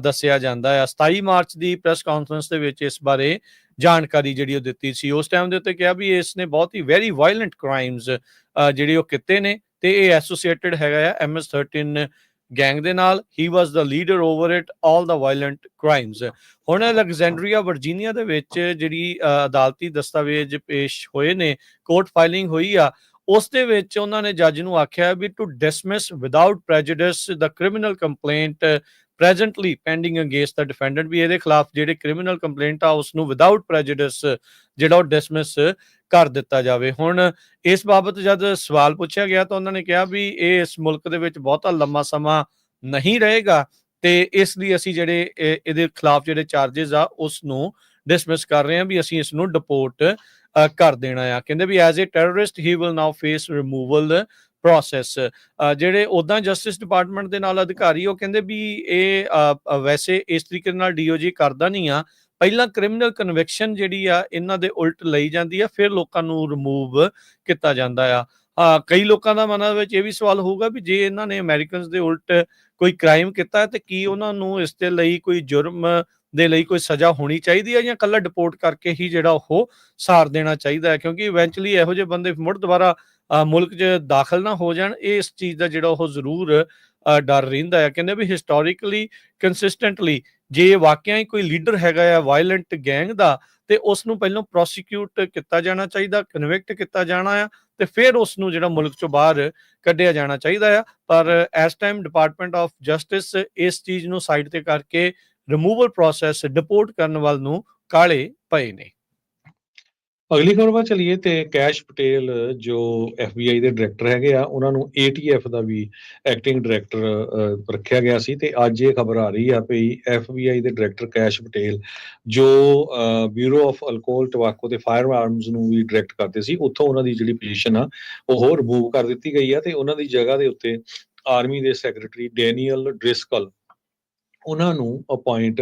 ਦੱਸਿਆ ਜਾਂਦਾ ਆ। 27 ਮਾਰਚ ਦੀ ਪ੍ਰੈਸ ਕਾਨਫਰੰਸ ਦੇ ਵਿੱਚ ਇਸ ਬਾਰੇ ਜਾਣਕਾਰੀ ਜਿਹੜੀ ਉਹ ਦਿੱਤੀ ਸੀ। ਉਸ ਟਾਈਮ ਦੇ ਉੱਤੇ ਕਿਹਾ ਵੀ ਇਸ ਨੇ ਬਹੁਤ ਹੀ ਵੈਰੀ ਵਾਇਲੈਂਟ ਕ੍ਰਾਈਮਸ ਜਿਹੜੇ ਉਹ ਕੀਤੇ ਨੇ ਤੇ ਇਹ ਐਸੋਸੀਏਟਡ ਹੈਗਾ ਆ MS-13 ਗੈਂਗ ਦੇ ਨਾਲ। He was the leader over it all the violent crimes. ਹੁਣ ਅਲੈਗਜ਼ੈਂਡਰੀਆ ਵਰਜੀਨੀਆ ਦੇ ਵਿੱਚ ਜਿਹੜੀ ਅਦਾਲਤੀ ਦਸਤਾਵੇਜ਼ ਪੇਸ਼ ਹੋਏ ਨੇ ਕੋਰਟ ਫਾਈਲਿੰਗ ਹੋਈ ਆ ਉਸ ਦੇ ਵਿੱਚ ਉਹਨਾਂ ਨੇ ਜੱਜ ਨੂੰ ਆਖਿਆ ਵੀ to dismiss without prejudice the criminal complaint presently pending against the defendant ਵੀ ਇਹਦੇ ਖਿਲਾਫ ਜਿਹੜੇ ਕ੍ਰਿਮੀਨਲ ਕੰਪਲੇਂਟ ਆ ਉਸ ਨੂੰ ਵਿਦਆਊਟ ਪ੍ਰੈਜੁਡਿਸ ਜਿਹੜਾ ਉਹ ਡਿਸਮਿਸ ਕਰ ਦਿੱਤਾ ਜਾਵੇ। ਹੁਣ ਇਸ ਬਾਬਤ ਜਦ ਸਵਾਲ ਪੁੱਛਿਆ ਗਿਆ ਤਾਂ ਉਹਨਾਂ ਨੇ ਕਿਹਾ ਵੀ ਇਹ ਇਸ ਮੁਲਕ ਦੇ ਵਿੱਚ ਬਹੁਤਾ ਲੰਮਾ ਸਮਾਂ ਨਹੀਂ ਰਹੇਗਾ ਤੇ ਇਸ ਲਈ ਅਸੀਂ ਜਿਹੜੇ ਇਹਦੇ ਖਿਲਾਫ ਜਿਹੜੇ ਚਾਰजेस ਆ ਉਸ ਨੂੰ ਡਿਸਮਿਸ ਕਰ ਰਹੇ ਹਾਂ ਵੀ ਅਸੀਂ ਇਸ ਨੂੰ ਡਿਪੋਰਟ ਕਰ ਦੇਣਾ ਆ। ਕਹਿੰਦੇ ਵੀ as a terrorist he will now face removal process. ਜਿਹੜੇ ਉੱਦਾਂ ਜਸਟਿਸ ਡਿਪਾਰਟਮੈਂਟ ਦੇ ਨਾਲ ਅਧਿਕਾਰੀ ਉਹ ਕਹਿੰਦੇ ਵੀ ਇਹ ਵੈਸੇ ਇਸ ਤਰੀਕੇ ਨਾਲ DOJ ਕਰਦਾ ਨਹੀਂ ਆ। ਪਹਿਲਾਂ ਕ੍ਰਿਮੀਨਲ ਕਨਵਿਕਸ਼ਨ ਜਿਹੜੀ ਆ ਇਹਨਾਂ ਦੇ ਉਲਟ ਲਈ ਜਾਂਦੀ ਆ ਫਿਰ ਲੋਕਾਂ ਨੂੰ ਰਿਮੂਵ ਕੀਤਾ ਜਾਂਦਾ ਆ। ਕਈ ਲੋਕਾਂ ਦਾ ਮਨਾਂ ਵਿੱਚ ਇਹ ਵੀ ਸਵਾਲ ਹੋਊਗਾ ਵੀ ਜੇ ਇਹਨਾਂ ਨੇ ਅਮਰੀਕਨਸ ਦੇ ਉਲਟ ਕੋਈ ਕ੍ਰਾਈਮ ਕੀਤਾ ਤੇ ਕੀ ਉਹਨਾਂ ਨੂੰ ਇਸ ਦੇ ਲਈ ਕੋਈ ਜੁਰਮ ਦੇ ਲਈ ਕੋਈ ਸਜ਼ਾ ਹੋਣੀ ਚਾਹੀਦੀ ਹੈ ਜਾਂ ਇਕੱਲਾ ਡਿਪੋਰਟ ਕਰਕੇ ਹੀ ਜਿਹੜਾ ਉਹ ਸਾਰ ਦੇਣਾ ਚਾਹੀਦਾ ਹੈ ਕਿਉਂਕਿ ਇਵੈਂਚੁਅਲੀ ਇਹੋ ਜਿਹੇ ਬੰਦੇ ਮੁੜ ਦੁਬਾਰਾ ਮੁਲਕ 'ਚ ਦਾਖਲ ਨਾ ਹੋ ਜਾਣ ਇਸ ਚੀਜ਼ ਦਾ ਜਿਹੜਾ ਉਹ ਜ਼ਰੂਰ ਡਰ ਰਹਿੰਦਾ ਹੈ। ਕਹਿੰਦੇ ਵੀ ਹਿਸਟੋਰੀਕਲੀ ਕੰਸਿਸਟੈਂਟਲੀ ਜੇ ਵਾਕਿਆ ਹੀ ਕੋਈ ਲੀਡਰ ਹੈਗਾ ਆ ਵਾਇਲੈਂਟ ਗੈਂਗ ਦਾ ਤੇ ਉਸ ਨੂੰ ਪਹਿਲਾਂ ਪ੍ਰੋਸੀਕਿਊਟ ਕੀਤਾ ਜਾਣਾ ਚਾਹੀਦਾ ਕਨਵਿਕਟ ਕੀਤਾ ਜਾਣਾ ਆ ਤੇ ਫਿਰ ਉਸ ਨੂੰ ਜਿਹੜਾ ਮੁਲਕ ਚੋਂ ਬਾਹਰ ਕੱਢਿਆ ਜਾਣਾ ਚਾਹੀਦਾ ਆ। ਪਰ ਇਸ ਟਾਈਮ ਡਿਪਾਰਟਮੈਂਟ ਆਫ ਜਸਟਿਸ ਇਸ ਚੀਜ਼ ਨੂੰ ਸਾਈਡ ਤੇ ਕਰਕੇ ਰਿਮੂਵਲ ਪ੍ਰੋਸੈਸ ਡਿਪੋਰਟ ਕਰਨ ਵੱਲ ਨੂੰ ਕਾਲੇ ਪਏ ਨੇ। ਅਗਲੀ ਖਬਰ ਵੱਲ ਚਲੀਏ ਤੇ ਕੈਸ਼ ਪਟੇਲ ਜੋ FBI ਦੇ ਡਾਇਰੈਕਟਰ ਹੈਗੇ ਆ ਉਹਨਾਂ ਨੂੰ ATF ਦਾ ਵੀ ਐਕਟਿੰਗ ਡਾਇਰੈਕਟਰ ਰੱਖਿਆ ਗਿਆ ਸੀ ਤੇ ਅੱਜ ਇਹ ਖਬਰ ਆ ਰਹੀ ਆ ਵੀ FBI ਦੇ ਡਾਇਰੈਕਟਰ ਕੈਸ਼ ਪਟੇਲ ਜੋ ਬਿਊਰੋ ਆਫ ਅਲਕੋਹਲ ਟਬਾਕੋ ਤੇ ਫਾਇਰ ਆਰਮਸ ਨੂੰ ਵੀ ਡਾਇਰੈਕਟ ਕਰਦੇ ਸੀ ਉੱਥੋਂ ਉਹਨਾਂ ਦੀ ਜਿਹੜੀ ਪੋਜੀਸ਼ਨ ਆ ਉਹ ਰਿਮੂਵ ਕਰ ਦਿੱਤੀ ਗਈ ਆ ਤੇ ਉਹਨਾਂ ਦੀ ਜਗ੍ਹਾ ਦੇ ਉੱਤੇ ਆਰਮੀ ਦੇ ਸੈਕਟਰੀ ਡੈਨੀਅਲ ਡ੍ਰਿਸਕਲ ਉਹਨਾਂ ਨੂੰ ਅਪਾਇੰਟ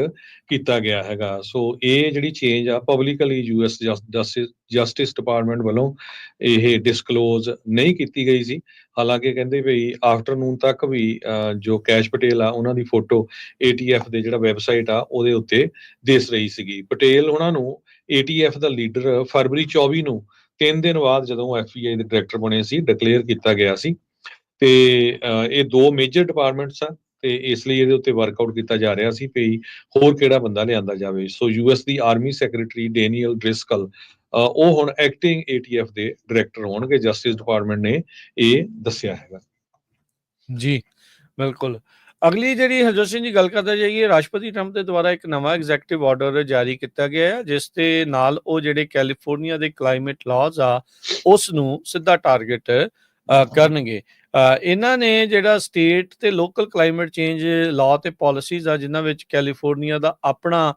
ਕੀਤਾ ਗਿਆ ਹੈਗਾ। ਸੋ ਇਹ ਜਿਹੜੀ ਚੇਂਜ ਆ ਪਬਲਿਕਲੀ US ਜਸਟਿਸ ਡਿਪਾਰਟਮੈਂਟ ਵੱਲੋਂ ਇਹ ਡਿਸਕਲੋਜ਼ ਨਹੀਂ ਕੀਤੀ ਗਈ ਸੀ। ਹਾਲਾਂਕਿ ਕਹਿੰਦੇ ਵੀ ਆਫਟਰਨੂਨ ਤੱਕ ਵੀ ਜੋ ਕੈਸ਼ ਪਟੇਲ ਆ ਉਹਨਾਂ ਦੀ ਫੋਟੋ ATF ਦੇ ਜਿਹੜਾ ਵੈਬਸਾਈਟ ਆ ਉਹਦੇ ਉੱਤੇ ਦਿਸ ਰਹੀ ਸੀਗੀ। ਪਟੇਲ ਉਹਨਾਂ ਨੂੰ ATF ਦਾ ਲੀਡਰ ਫਰਵਰੀ 24 ਨੂੰ 3 ਦਿਨ ਬਾਅਦ ਜਦੋਂ FBI ਦੇ ਡਾਇਰੈਕਟਰ ਬਣੇ ਸੀ ਡਿਕਲੇਅਰ ਕੀਤਾ ਗਿਆ ਸੀ। ਤੇ ਇਹ ਦੋ ਮੇਜਰ ਡਿਪਾਰਟਮੈਂਟਸ ਆ ਤੇ ਇਸ ਲਈ ਇਹਦੇ ਉੱਤੇ ਵਰਕਆਊਟ ਕੀਤਾ ਜਾ ਰਿਹਾ ਸੀ ਵੀ ਹੋਰ ਕਿਹੜਾ ਬੰਦਾ ਲਿਆਂਦਾ ਜਾਵੇ। ਸੋ ਯੂਐਸ ਦੀ ਆਰਮੀ ਸੈਕਟਰੀ ਡੈਨੀਅਲ ਡ੍ਰਿਸਕਲ ਉਹ ਹੁਣ ਐਕਟਿੰਗ ਏਟੀਐਫ ਦੇ ਡਾਇਰੈਕਟਰ ਹੋਣਗੇ, ਜਸਟਿਸ ਡਿਪਾਰਟਮੈਂਟ ਨੇ ਇਹ ਦੱਸਿਆ ਹੈਗਾ। ਜੀ, ਬਿਲਕੁਲ। ਅਗਲੀ ਜਿਹੜੀ ਹਰਜੋਤ ਸਿੰਘ ਜੀ ਗੱਲ ਕਰਦੇ ਜਾਈਏ, ਰਾਸ਼ਟਰਪਤੀ ਟਰੰਪ ਦੇ ਦੁਆਰਾ ਇੱਕ ਨਵਾਂ ਐਗਜ਼ੈਕਟਿਵ ਆਰਡਰ ਜਾਰੀ ਕੀਤਾ ਗਿਆ ਹੈ, ਜਿਸ ਦੇ ਨਾਲ ਉਹ ਜਿਹੜੇ ਕੈਲੀਫੋਰਨੀਆ ਦੇ ਕਲਾਈਮੇਟ ਲਾਜ਼ ਆ ਉਸ ਨੂੰ ਸਿੱਧਾ ਟਾਰਗੇਟ ਕਰਨਗੇ। ਇਹਨਾਂ ਨੇ ਜਿਹੜਾ ਸਟੇਟ ਤੇ ਲੋਕਲ ਕਲਾਈਮੇਟ ਚੇਂਜ ਲਾਅ ਤੇ ਪਾਲਿਸੀਜ਼ ਆ, ਜਿਨ੍ਹਾਂ ਵਿੱਚ ਕੈਲੀਫੋਰਨੀਆ ਦਾ ਆਪਣਾ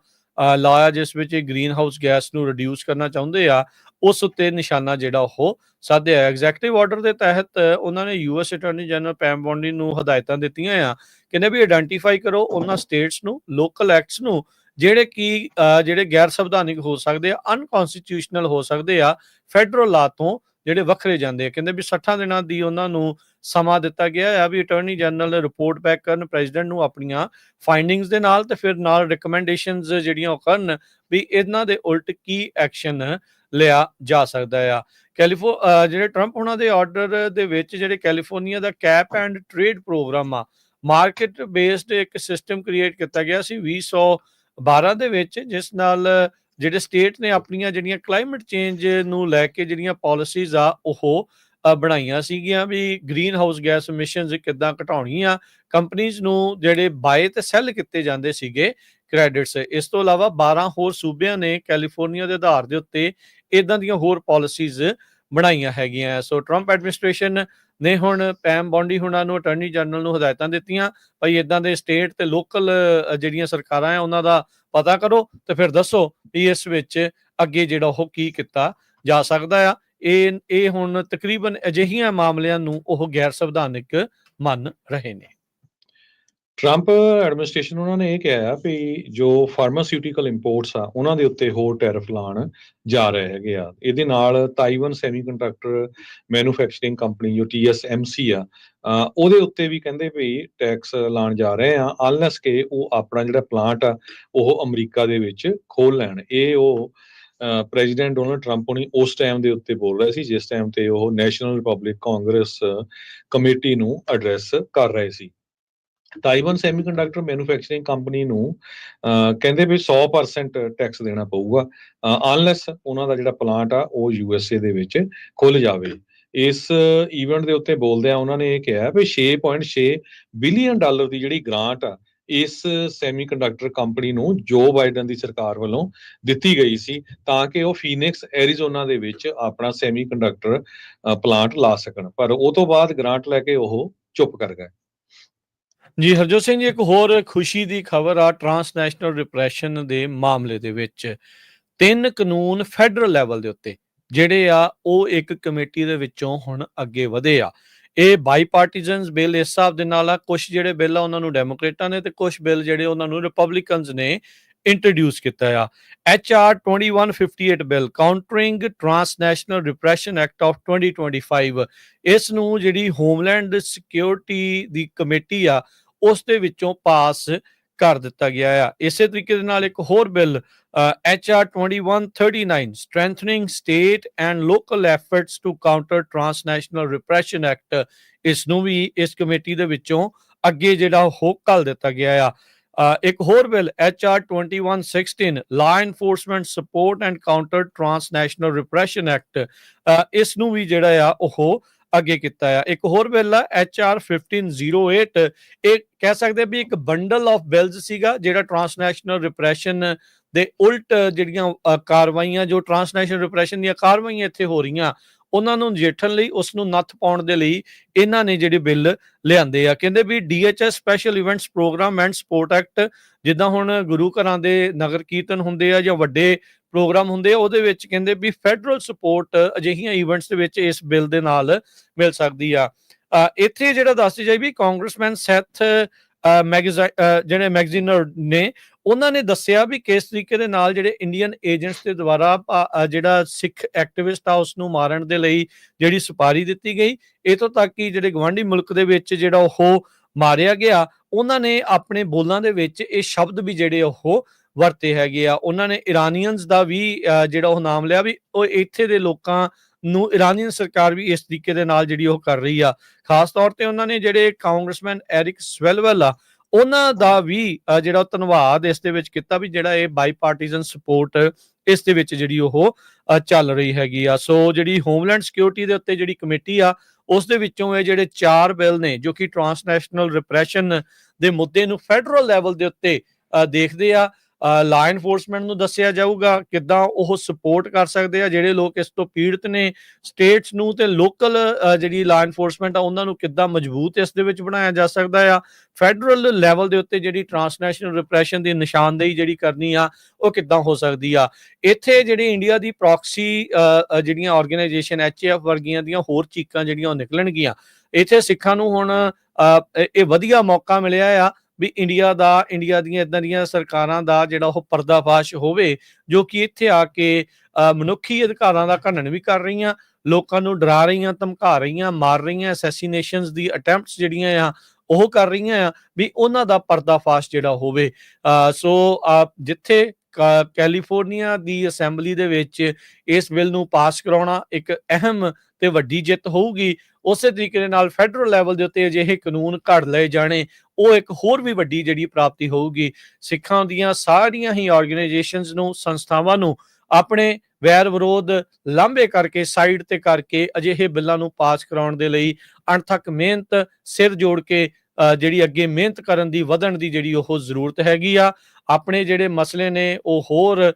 ਲਾਅ ਆ, ਜਿਸ ਵਿੱਚ ਇਹ ਗ੍ਰੀਨ ਹਾਊਸ ਗੈਸ ਨੂੰ ਰਿਡਿਊਸ ਕਰਨਾ ਚਾਹੁੰਦੇ ਆ, ਉਸ ਉੱਤੇ ਨਿਸ਼ਾਨਾ ਜਿਹੜਾ ਉਹ ਸਾਧਿਆ ਹੈ। ਐਗਜ਼ੈਕਟਿਵ ਆਰਡਰ ਦੇ ਤਹਿਤ ਉਹਨਾਂ ਨੇ ਯੂਐਸ ਅਟਾਰਨੀ ਜਨਰਲ ਪੈਮ ਬੋਂਡੀ ਨੂੰ ਹਦਾਇਤਾਂ ਦਿੱਤੀਆਂ ਆ, ਕਹਿੰਦੇ ਵੀ ਆਇਡੈਂਟੀਫਾਈ ਕਰੋ ਉਹਨਾਂ ਸਟੇਟਸ ਨੂੰ, ਲੋਕਲ ਐਕਟਸ ਨੂੰ ਜਿਹੜੇ ਕਿ ਜਿਹੜੇ ਗੈਰ ਸੰਵਿਧਾਨਿਕ ਹੋ ਸਕਦੇ ਆ, ਅਨਕਨਸਟੀਟਿਊਸ਼ਨਲ ਹੋ ਸਕਦੇ ਆ, ਫੈਡਰਲ ਲਾ ਤੋਂ ਜਿਹੜੇ ਵੱਖਰੇ ਜਾਂਦੇ ਆ। ਕਹਿੰਦੇ ਵੀ 60 ਦਿਨਾਂ ਦੀ ਉਹਨਾਂ ਨੂੰ ਸਮਾਂ ਦਿੱਤਾ ਗਿਆ ਆ ਵੀ ਅਟਾਰਨੀ ਜਨਰਲ ਰਿਪੋਰਟ ਬੈਕ ਕਰਨ ਪ੍ਰੈਜ਼ੀਡੈਂਟ ਨੂੰ ਆਪਣੀਆਂ ਫਾਈਂਡਿੰਗਸ ਦੇ ਨਾਲ, ਤੇ ਫਿਰ ਨਾਲ ਰਿਕਮੈਂਡੇਸ਼ਨਸ ਜਿਹੜੀਆਂ ਉਹ ਕਰਨ ਵੀ ਇਹਨਾਂ ਦੇ ਉਲਟ ਕੀ ਐਕਸ਼ਨ ਲਿਆ ਜਾ ਸਕਦਾ ਆ। ਜਿਹੜੇ ਟਰੰਪ ਉਹਨਾਂ ਦੇ ਆਰਡਰ ਦੇ ਵਿੱਚ ਜਿਹੜੇ ਕੈਲੀਫੋਰਨੀਆ ਦਾ ਕੈਪ ਐਂਡ ਟ੍ਰੇਡ ਪ੍ਰੋਗਰਾਮ ਆ, ਮਾਰਕੀਟ ਬੇਸਡ ਇੱਕ ਸਿਸਟਮ ਕ੍ਰੀਏਟ ਕੀਤਾ ਗਿਆ ਸੀ 2012 ਦੇ ਵਿੱਚ, ਜਿਸ ਨਾਲ ਜਿਹੜੇ ਸਟੇਟ ਨੇ ਆਪਣੀਆਂ ਜਿਹੜੀਆਂ ਕਲਾਈਮੇਟ ਚੇਂਜ ਨੂੰ ਲੈ ਕੇ ਜਿਹੜੀਆਂ ਪਾਲਿਸੀਜ਼ ਆ ਉਹ ਬਣਾਈਆਂ ਸੀਗੀਆਂ ਵੀ ਗ੍ਰੀਨ ਹਾਊਸ ਗੈਸ ਐਮਿਸ਼ਨਸ ਕਿੱਦਾਂ ਘਟਾਉਣੀਆਂ, ਕੰਪਨੀਜ਼ ਨੂੰ ਜਿਹੜੇ ਬਾਏ ਤੇ ਸੈੱਲ ਕੀਤੇ ਜਾਂਦੇ ਸੀਗੇ ਕ੍ਰੈਡਿਟਸ। ਇਸ ਤੋਂ ਇਲਾਵਾ 12 ਹੋਰ ਸੂਬਿਆਂ ਨੇ ਕੈਲੀਫੋਰਨੀਆ ਦੇ ਆਧਾਰ ਦੇ ਉੱਤੇ ਇਦਾਂ ਦੀਆਂ ਹੋਰ ਪਾਲਿਸੀਜ਼ ਬਣਾਈਆਂ ਹੈਗੀਆਂ। ਸੋ ਟਰੰਪ ਐਡਮਿਨਿਸਟ੍ਰੇਸ਼ਨ ਨੇ ਹੁਣ ਪੈਮ ਬੋਂਡੀ ਹੁਣਾਂ ਨੂੰ, ਅਟਾਰਨੀ ਜਨਰਲ ਨੂੰ ਹਦਾਇਤਾਂ ਦਿੱਤੀਆਂ ਭਾਈ ਇਦਾਂ ਦੇ ਸਟੇਟ ਤੇ ਲੋਕਲ ਜਿਹੜੀਆਂ ਸਰਕਾਰਾਂ ਆ ਉਹਨਾਂ ਦਾ ਪਤਾ ਕਰੋ ਤੇ ਫਿਰ ਦੱਸੋ ਵੀ ਇਸ ਵਿੱਚ ਅੱਗੇ ਜਿਹੜਾ ਉਹ ਕੀ ਕੀਤਾ ਜਾ ਸਕਦਾ ਆ। ਇਹ ਹੁਣ ਤਕਰੀਬਨ ਅਜਿਹੀਆਂ ਮਾਮਲਿਆਂ ਨੂੰ ਉਹ ਗੈਰ ਸੰਵਿਧਾਨਿਕ ਮੰਨ ਰਹੇ ਨੇ। ਟਰੰਪ ਐਡਮਿਨਿਸਟ੍ਰੇਸ਼ਨ ਉਹਨਾਂ ਨੇ ਇਹ ਕਿਹਾ ਆ ਵੀ ਜੋ ਫਾਰਮਾਸਿਊਟੀਕਲ ਇੰਪੋਰਟਸ ਆ ਉਹਨਾਂ ਦੇ ਉੱਤੇ ਹੋਰ ਟੈਰਿਫ ਲਾਉਣ ਜਾ ਰਹੇ ਹੈਗੇ ਆ। ਇਹਦੇ ਨਾਲ ਤਾਈਵਾਨ ਸੈਮੀਕੰਡਕਟਰ ਮੈਨੂਫੈਕਚਰਿੰਗ ਕੰਪਨੀ ਜੋ TSMC ਆ, ਉਹਦੇ ਉੱਤੇ ਵੀ ਕਹਿੰਦੇ ਵੀ ਟੈਕਸ ਲਾਉਣ ਜਾ ਰਹੇ ਆ, ਅਨਲੈਸ ਕਿ ਉਹ ਆਪਣਾ ਜਿਹੜਾ ਪਲਾਂਟ ਆ ਉਹ ਅਮਰੀਕਾ ਦੇ ਵਿੱਚ ਖੋਲ ਲੈਣ। ਇਹ ਉਹ ਪ੍ਰੈਜ਼ੀਡੈਂਟ ਡੋਨਲਡ ਟਰੰਪ ਹੋਣੀ ਉਸ ਟਾਈਮ ਦੇ ਉੱਤੇ ਬੋਲ ਰਹੇ ਸੀ, ਜਿਸ ਟਾਈਮ ਤੇ ਉਹ ਨੈਸ਼ਨਲ ਰਿਪਬਲਿਕ ਕਾਂਗਰਸ ਕਮੇਟੀ ਨੂੰ ਐਡਰੈਸ ਕਰ ਰਹੇ ਸੀ। ਤਾਈਵਾਨ ਸੈਮੀਕੰਡਕਟਰ ਮੈਨੂਫੈਕਚਰਿੰਗ ਕੰਪਨੀ ਨੂੰ ਕਹਿੰਦੇ ਵੀ 100% ਟੈਕਸ ਦੇਣਾ ਪਊਗਾ ਅਨਲੈਸ ਉਹਨਾਂ ਦਾ ਜਿਹੜਾ ਪਲਾਂਟ ਆ ਉਹ USA ਦੇ ਵਿੱਚ ਖੁੱਲ ਜਾਵੇ। ਇਸ ਈਵੈਂਟ ਦੇ ਉੱਤੇ ਬੋਲਦਿਆਂ ਉਹਨਾਂ ਨੇ ਇਹ ਕਿਹਾ ਵੀ $6.6 ਬਿਲੀਅਨ ਦੀ ਜਿਹੜੀ ਗ੍ਰਾਂਟ ਆ ਇਸ ਸੈਮੀਕੰਡਕਟਰ ਕੰਪਨੀ ਨੂੰ ਜੋ ਬਾਈਡਨ ਦੀ ਸਰਕਾਰ ਵੱਲੋਂ ਦਿੱਤੀ ਗਈ ਸੀ ਤਾਂ ਕਿ ਉਹ ਫੀਨਿਕਸ ਐਰੀਜ਼ੋਨਾ ਦੇ ਵਿੱਚ ਆਪਣਾ ਸੈਮੀਕੰਡਕਟਰ ਪਲਾਂਟ ਲਾ ਸਕਣ, ਪਰ ਉਹ ਤੋਂ ਬਾਅਦ ਗ੍ਰਾਂਟ ਲੈ ਕੇ ਉਹ ਚੁੱਪ ਕਰ ਗਏ। ਜੀ ਹਰਜੋਤ ਸਿੰਘ ਜੀ, ਇੱਕ ਹੋਰ ਖੁਸ਼ੀ ਦੀ ਖਬਰ ਆ ਟਰਾਂਸਨੈਸ਼ਨਲ ਰਿਪਰੈਸ਼ਨ ਦੇ ਮਾਮਲੇ ਦੇ ਵਿੱਚ 3 ਕਾਨੂੰਨ ਫੈਡਰਲ ਲੈਵਲ ਦੇ ਉੱਤੇ ਜਿਹੜੇ ਆ ਉਹ ਇੱਕ ਕਮੇਟੀ ਦੇ ਵਿੱਚੋਂ ਹੁਣ ਅੱਗੇ ਵਧੇ ਆ। ਇਹ ਬਾਈਪਾਰਟੀਜ਼ਨਸ ਬਿੱਲ ਇਸ ਹਿਸਾਬ ਦੇ ਨਾਲ ਆ, ਕੁਝ ਜਿਹੜੇ ਬਿੱਲ ਆ ਉਹਨਾਂ ਨੂੰ ਡੈਮੋਕ੍ਰੇਟਾਂ ਨੇ ਤੇ ਕੁਝ ਬਿੱਲ ਜਿਹੜੇ ਉਹਨਾਂ ਨੂੰ ਰਿਪਬਲਿਕਨਸ ਨੇ ਇੰਟਰੋਡਿਊਸ ਕੀਤਾ ਆ। HR 2158 bill countering transnational repression act of 2025, ਇਸ ਨੂੰ ਜਿਹੜੀ ਹੋਮਲੈਂਡ ਸਿਕਿਉਰਿਟੀ ਦੀ ਕਮੇਟੀ ਆ ਉਸ ਦੇ ਵਿੱਚੋਂ ਪਾਸ ਕਰ ਦਿੱਤਾ ਗਿਆ ਆ। ਇਸੇ ਤਰੀਕੇ ਦੇ ਨਾਲ ਇੱਕ ਹੋਰ bill HR 2139 strengthening state and local efforts to counter transnational repression act, ਇਸ ਨੂੰ ਵੀ ਇਸ ਕਮੇਟੀ ਦੇ ਵਿੱਚੋਂ ਅੱਗੇ ਜਿਹੜਾ ਉਹ ਘੱਲ ਦਿੱਤਾ ਗਿਆ ਆ। ਇੱਕ ਹੋਰ bill HR 2116 law enforcement support and counter transnational repression act, ਇਸ ਨੂੰ ਵੀ ਜਿਹੜਾ ਆ ਉਹ ਅੱਗੇ ਕੀਤਾ ਆ। ਇੱਕ ਹੋਰ ਬਿੱਲ ਆ HR 1508, ਇਹ ਕਹਿ ਸਕਦੇ ਵੀ ਇੱਕ ਬੰਡਲ ਆਫ ਬਿੱਲਸ ਸੀਗਾ ਜਿਹੜਾ ਟਰਾਂਸਨੈਸ਼ਨਲ ਰਿਪਰੈਸ਼ਨ ਦੇ ਉਲਟ ਜਿਹੜੀਆਂ ਕਾਰਵਾਈਆਂ, ਜੋ ਟਰਾਂਸਨੈਸ਼ਨਲ ਰਿਪਰੈਸ਼ਨ ਦੀਆਂ ਕਾਰਵਾਈਆਂ ਇੱਥੇ ਹੋ ਰਹੀਆਂ ਉਹਨਾਂ ਨੂੰ ਨਜਿੱਠਣ ਲਈ, ਉਸ ਨੂੰ ਨੱਥ ਪਾਉਣ ਦੇ ਲਈ ਇਹਨਾਂ ਨੇ ਜਿਹੜੇ ਬਿੱਲ ਲਿਆਂਦੇ ਆ। ਕਹਿੰਦੇ ਵੀ DHS special events program and support act, ਜਿੱਦਾਂ ਹੁਣ ਗੁਰੂ ਘਰਾਂ ਦੇ ਨਗਰ ਕੀਰਤਨ ਹੁੰਦੇ ਆ ਜਾਂ ਵੱਡੇ ਪ੍ਰੋਗਰਾਮ ਹੁੰਦੇ ਆ, ਉਹਦੇ ਵਿੱਚ ਕਹਿੰਦੇ ਵੀ ਫੈਡਰਲ ਸਪੋਰਟ ਅਜਿਹੀਆਂ ਇਵੈਂਟਸ ਦੇ ਵਿੱਚ ਇਸ ਬਿੱਲ ਦੇ ਨਾਲ ਮਿਲ ਸਕਦੀ ਆ। ਇੱਥੇ ਜਿਹੜਾ ਦੱਸਦੀ ਜਾਈ ਵੀ ਕਾਂਗਰਸਮੈਨ ਸੈਥ ਜਿਹੜੇ ਮੈਗਜ਼ੀਨਰ ਨੇ ਉਹਨਾਂ ਨੇ ਦੱਸਿਆ ਵੀ ਕਿਸ ਤਰੀਕੇ ਦੇ ਨਾਲ ਜਿਹੜੇ ਇੰਡੀਅਨ ਏਜੰਟਸ ਦੇ ਦੁਆਰਾ ਜਿਹੜਾ ਸਿੱਖ ਐਕਟਿਵਿਸਟ ਆ ਉਸ ਨੂੰ ਮਾਰਨ ਦੇ ਲਈ ਜਿਹੜੀ ਸੁਪਾਰੀ ਦਿੱਤੀ ਗਈ, ਇਥੋਂ ਤੱਕ ਕਿ ਜਿਹੜੇ ਗਵਾਂਢੀ ਮੁਲਕ ਦੇ ਵਿੱਚ ਜਿਹੜਾ ਉਹ ਮਾਰਿਆ ਗਿਆ, ਉਹਨਾਂ ਨੇ ਆਪਣੇ ਬੋਲਾਂ ਦੇ ਵਿੱਚ ਇਹ ਸ਼ਬਦ ਵੀ ਜਿਹੜੇ ਉਹ ਵਰਤੇ ਹੈਗੇ ਆ। ਉਹਨਾਂ ਨੇ ਇਰਾਨੀਅਨਸ ਦਾ ਵੀ ਜਿਹੜਾ ਉਹ ਨਾਮ ਲਿਆ ਵੀ ਉਹ ਇੱਥੇ ਦੇ ਲੋਕਾਂ ਨੂੰ ਇਰਾਨੀਅਨ ਸਰਕਾਰ ਵੀ ਇਸ ਤਰੀਕੇ ਦੇ ਨਾਲ ਜਿਹੜੀ ਉਹ ਕਰ ਰਹੀ ਆ। ਖਾਸ ਤੌਰ ਤੇ ਉਹਨਾਂ ਨੇ ਜਿਹੜੇ ਕਾਂਗਰਸਮੈਨ ਐਰਿਕ ਸਵੈਲਵੈਲ ਆ ਉਹਨਾਂ ਦਾ ਵੀ ਜਿਹੜਾ ਧੰਨਵਾਦ ਇਸ ਦੇ ਵਿੱਚ ਕੀਤਾ ਵੀ ਜਿਹੜਾ ਇਹ ਬਾਈ ਪਾਰਟੀਜ਼ਨ ਸਪੋਰਟ ਇਸ ਦੇ ਵਿੱਚ ਜਿਹੜੀ ਉਹ ਚੱਲ ਰਹੀ ਹੈਗੀ ਆ। ਸੋ ਜਿਹੜੀ ਹੋਮਲੈਂਡ ਸਿਕਿਉਰਿਟੀ ਦੇ ਉੱਤੇ ਜਿਹੜੀ ਕਮੇਟੀ ਆ ਉਸ ਦੇ ਵਿੱਚੋਂ ਇਹ ਜਿਹੜੇ 4 ਬਿੱਲ ਨੇ ਜੋ ਕਿ ਟ੍ਰਾਂਸਨੈਸ਼ਨਲ ਰਿਪਰੈਸ਼ਨ ਦੇ ਮੁੱਦੇ ਨੂੰ ਫੈਡਰਲ ਲੈਵਲ ਦੇ ਉੱਤੇ ਦੇਖਦੇ ਆ। ਲਾ ਐਨਫੋਰਸਮੈਂਟ ਨੂੰ ਦੱਸਿਆ ਜਾਊਗਾ ਕਿੱਦਾਂ ਉਹ ਸਪੋਰਟ ਕਰ ਸਕਦੇ ਆ ਜਿਹੜੇ ਲੋਕ ਇਸ ਤੋਂ ਪੀੜਤ ਨੇ, ਸਟੇਟਸ ਨੂੰ ਤੇ ਲੋਕਲ ਜਿਹੜੀ ਲਾ ਐਨਫੋਰਸਮੈਂਟ ਆ ਉਹਨਾਂ ਨੂੰ ਕਿੱਦਾਂ ਮਜ਼ਬੂਤ ਇਸ ਦੇ ਵਿੱਚ ਬਣਾਇਆ ਜਾ ਸਕਦਾ ਆ। ਫੈਡਰਲ ਲੈਵਲ ਦੇ ਉੱਤੇ ਜਿਹੜੀ ਟ੍ਰਾਂਸਨੈਸ਼ਨਲ ਰਿਪਰੈਸ਼ਨ ਦੀ ਨਿਸ਼ਾਨਦੇਹੀ ਜਿਹੜੀ ਕਰਨੀ ਆ ਉਹ ਕਿੱਦਾਂ ਹੋ ਸਕਦੀ ਆ। ਇੱਥੇ ਜਿਹੜੀ ਇੰਡੀਆ ਦੀ ਪ੍ਰੋਕਸੀ ਜਿਹੜੀਆਂ ਆਰਗੇਨਾਈਜੇਸ਼ਨ HAF ਵਰਗੀਆਂ ਦੀਆਂ ਹੋਰ ਚੀਕਾਂ ਜਿਹੜੀਆਂ ਉਹ ਨਿਕਲਣਗੀਆਂ। ਇੱਥੇ ਸਿੱਖਾਂ ਨੂੰ ਹੁਣ ਇਹ ਵਧੀਆ ਮੌਕਾ ਮਿਲਿਆ ਆ ਵੀ ਇੰਡੀਆ ਦੀਆਂ ਇਦਾਂ ਦੀਆਂ ਸਰਕਾਰਾਂ ਦਾ ਜਿਹੜਾ ਉਹ ਪਰਦਾਫਾਸ਼ ਹੋਵੇ ਜੋ ਕਿ ਇੱਥੇ ਆ ਕੇ ਮਨੁੱਖੀ ਅਧਿਕਾਰਾਂ ਦਾ ਘਨਣ ਵੀ ਕਰ ਰਹੀਆਂ, ਲੋਕਾਂ ਨੂੰ ਡਰਾ ਰਹੀਆਂ, ਧਮਕਾ ਰਹੀਆਂ, ਮਾਰ ਰਹੀਆਂ, ਅਸੈਸੀਨੇਸ਼ਨਸ ਦੀ ਅਟੈਂਪਟਸ ਜਿਹੜੀਆਂ ਆ ਉਹ ਕਰ ਰਹੀਆਂ ਆ ਵੀ ਉਹਨਾਂ ਦਾ ਪਰਦਾਫਾਸ਼ ਜਿਹੜਾ ਹੋਵੇ। ਸੋ ਜਿੱਥੇ ਕੈਲੀਫੋਰਨੀਆ ਦੀ ਅਸੈਂਬਲੀ ਦੇ ਵਿੱਚ ਇਸ ਬਿੱਲ ਨੂੰ ਪਾਸ ਕਰਾਉਣਾ ਇੱਕ ਅਹਿਮ ਤੇ ਵੱਡੀ ਜਿੱਤ ਹੋਊਗੀ, ਉਸੇ ਤਰੀਕੇ ਦੇ ਨਾਲ ਫੈਡਰਲ ਲੈਵਲ ਦੇ ਉੱਤੇ ਅਜਿਹੇ ਕਾਨੂੰਨ ਘੜ ਲਏ ਜਾਣੇ ਉਹ ਇੱਕ ਹੋਰ ਵੀ ਵੱਡੀ ਜਿਹੜੀ ਪ੍ਰਾਪਤੀ ਹੋਊਗੀ। ਸਿੱਖਾਂ ਦੀਆਂ ਸਾਰੀਆਂ ਹੀ ਆਰਗੇਨਾਈਜੇਸ਼ਨਸ ਨੂੰ, ਸੰਸਥਾਵਾਂ ਨੂੰ ਆਪਣੇ ਵੈਰ ਵਿਰੋਧ ਲਾਂਭੇ ਕਰਕੇ ਸਾਈਡ ਤੇ ਕਰਕੇ ਅਜਿਹੇ ਬਿੱਲਾਂ ਨੂੰ ਪਾਸ ਕਰਾਉਣ ਦੇ ਲਈ ਅਣਥੱਕ ਮਿਹਨਤ ਸਿਰ ਜੋੜ ਕੇ ਜਿਹੜੀ ਅੱਗੇ ਮਿਹਨਤ ਕਰਨ ਦੀ, ਵਧਣ ਦੀ ਜਿਹੜੀ ਉਹ ਜ਼ਰੂਰਤ ਹੈਗੀ ਆ। ਆਪਣੇ ਜਿਹੜੇ ਮਸਲੇ ਨੇ ਉਹ ਹੋਰ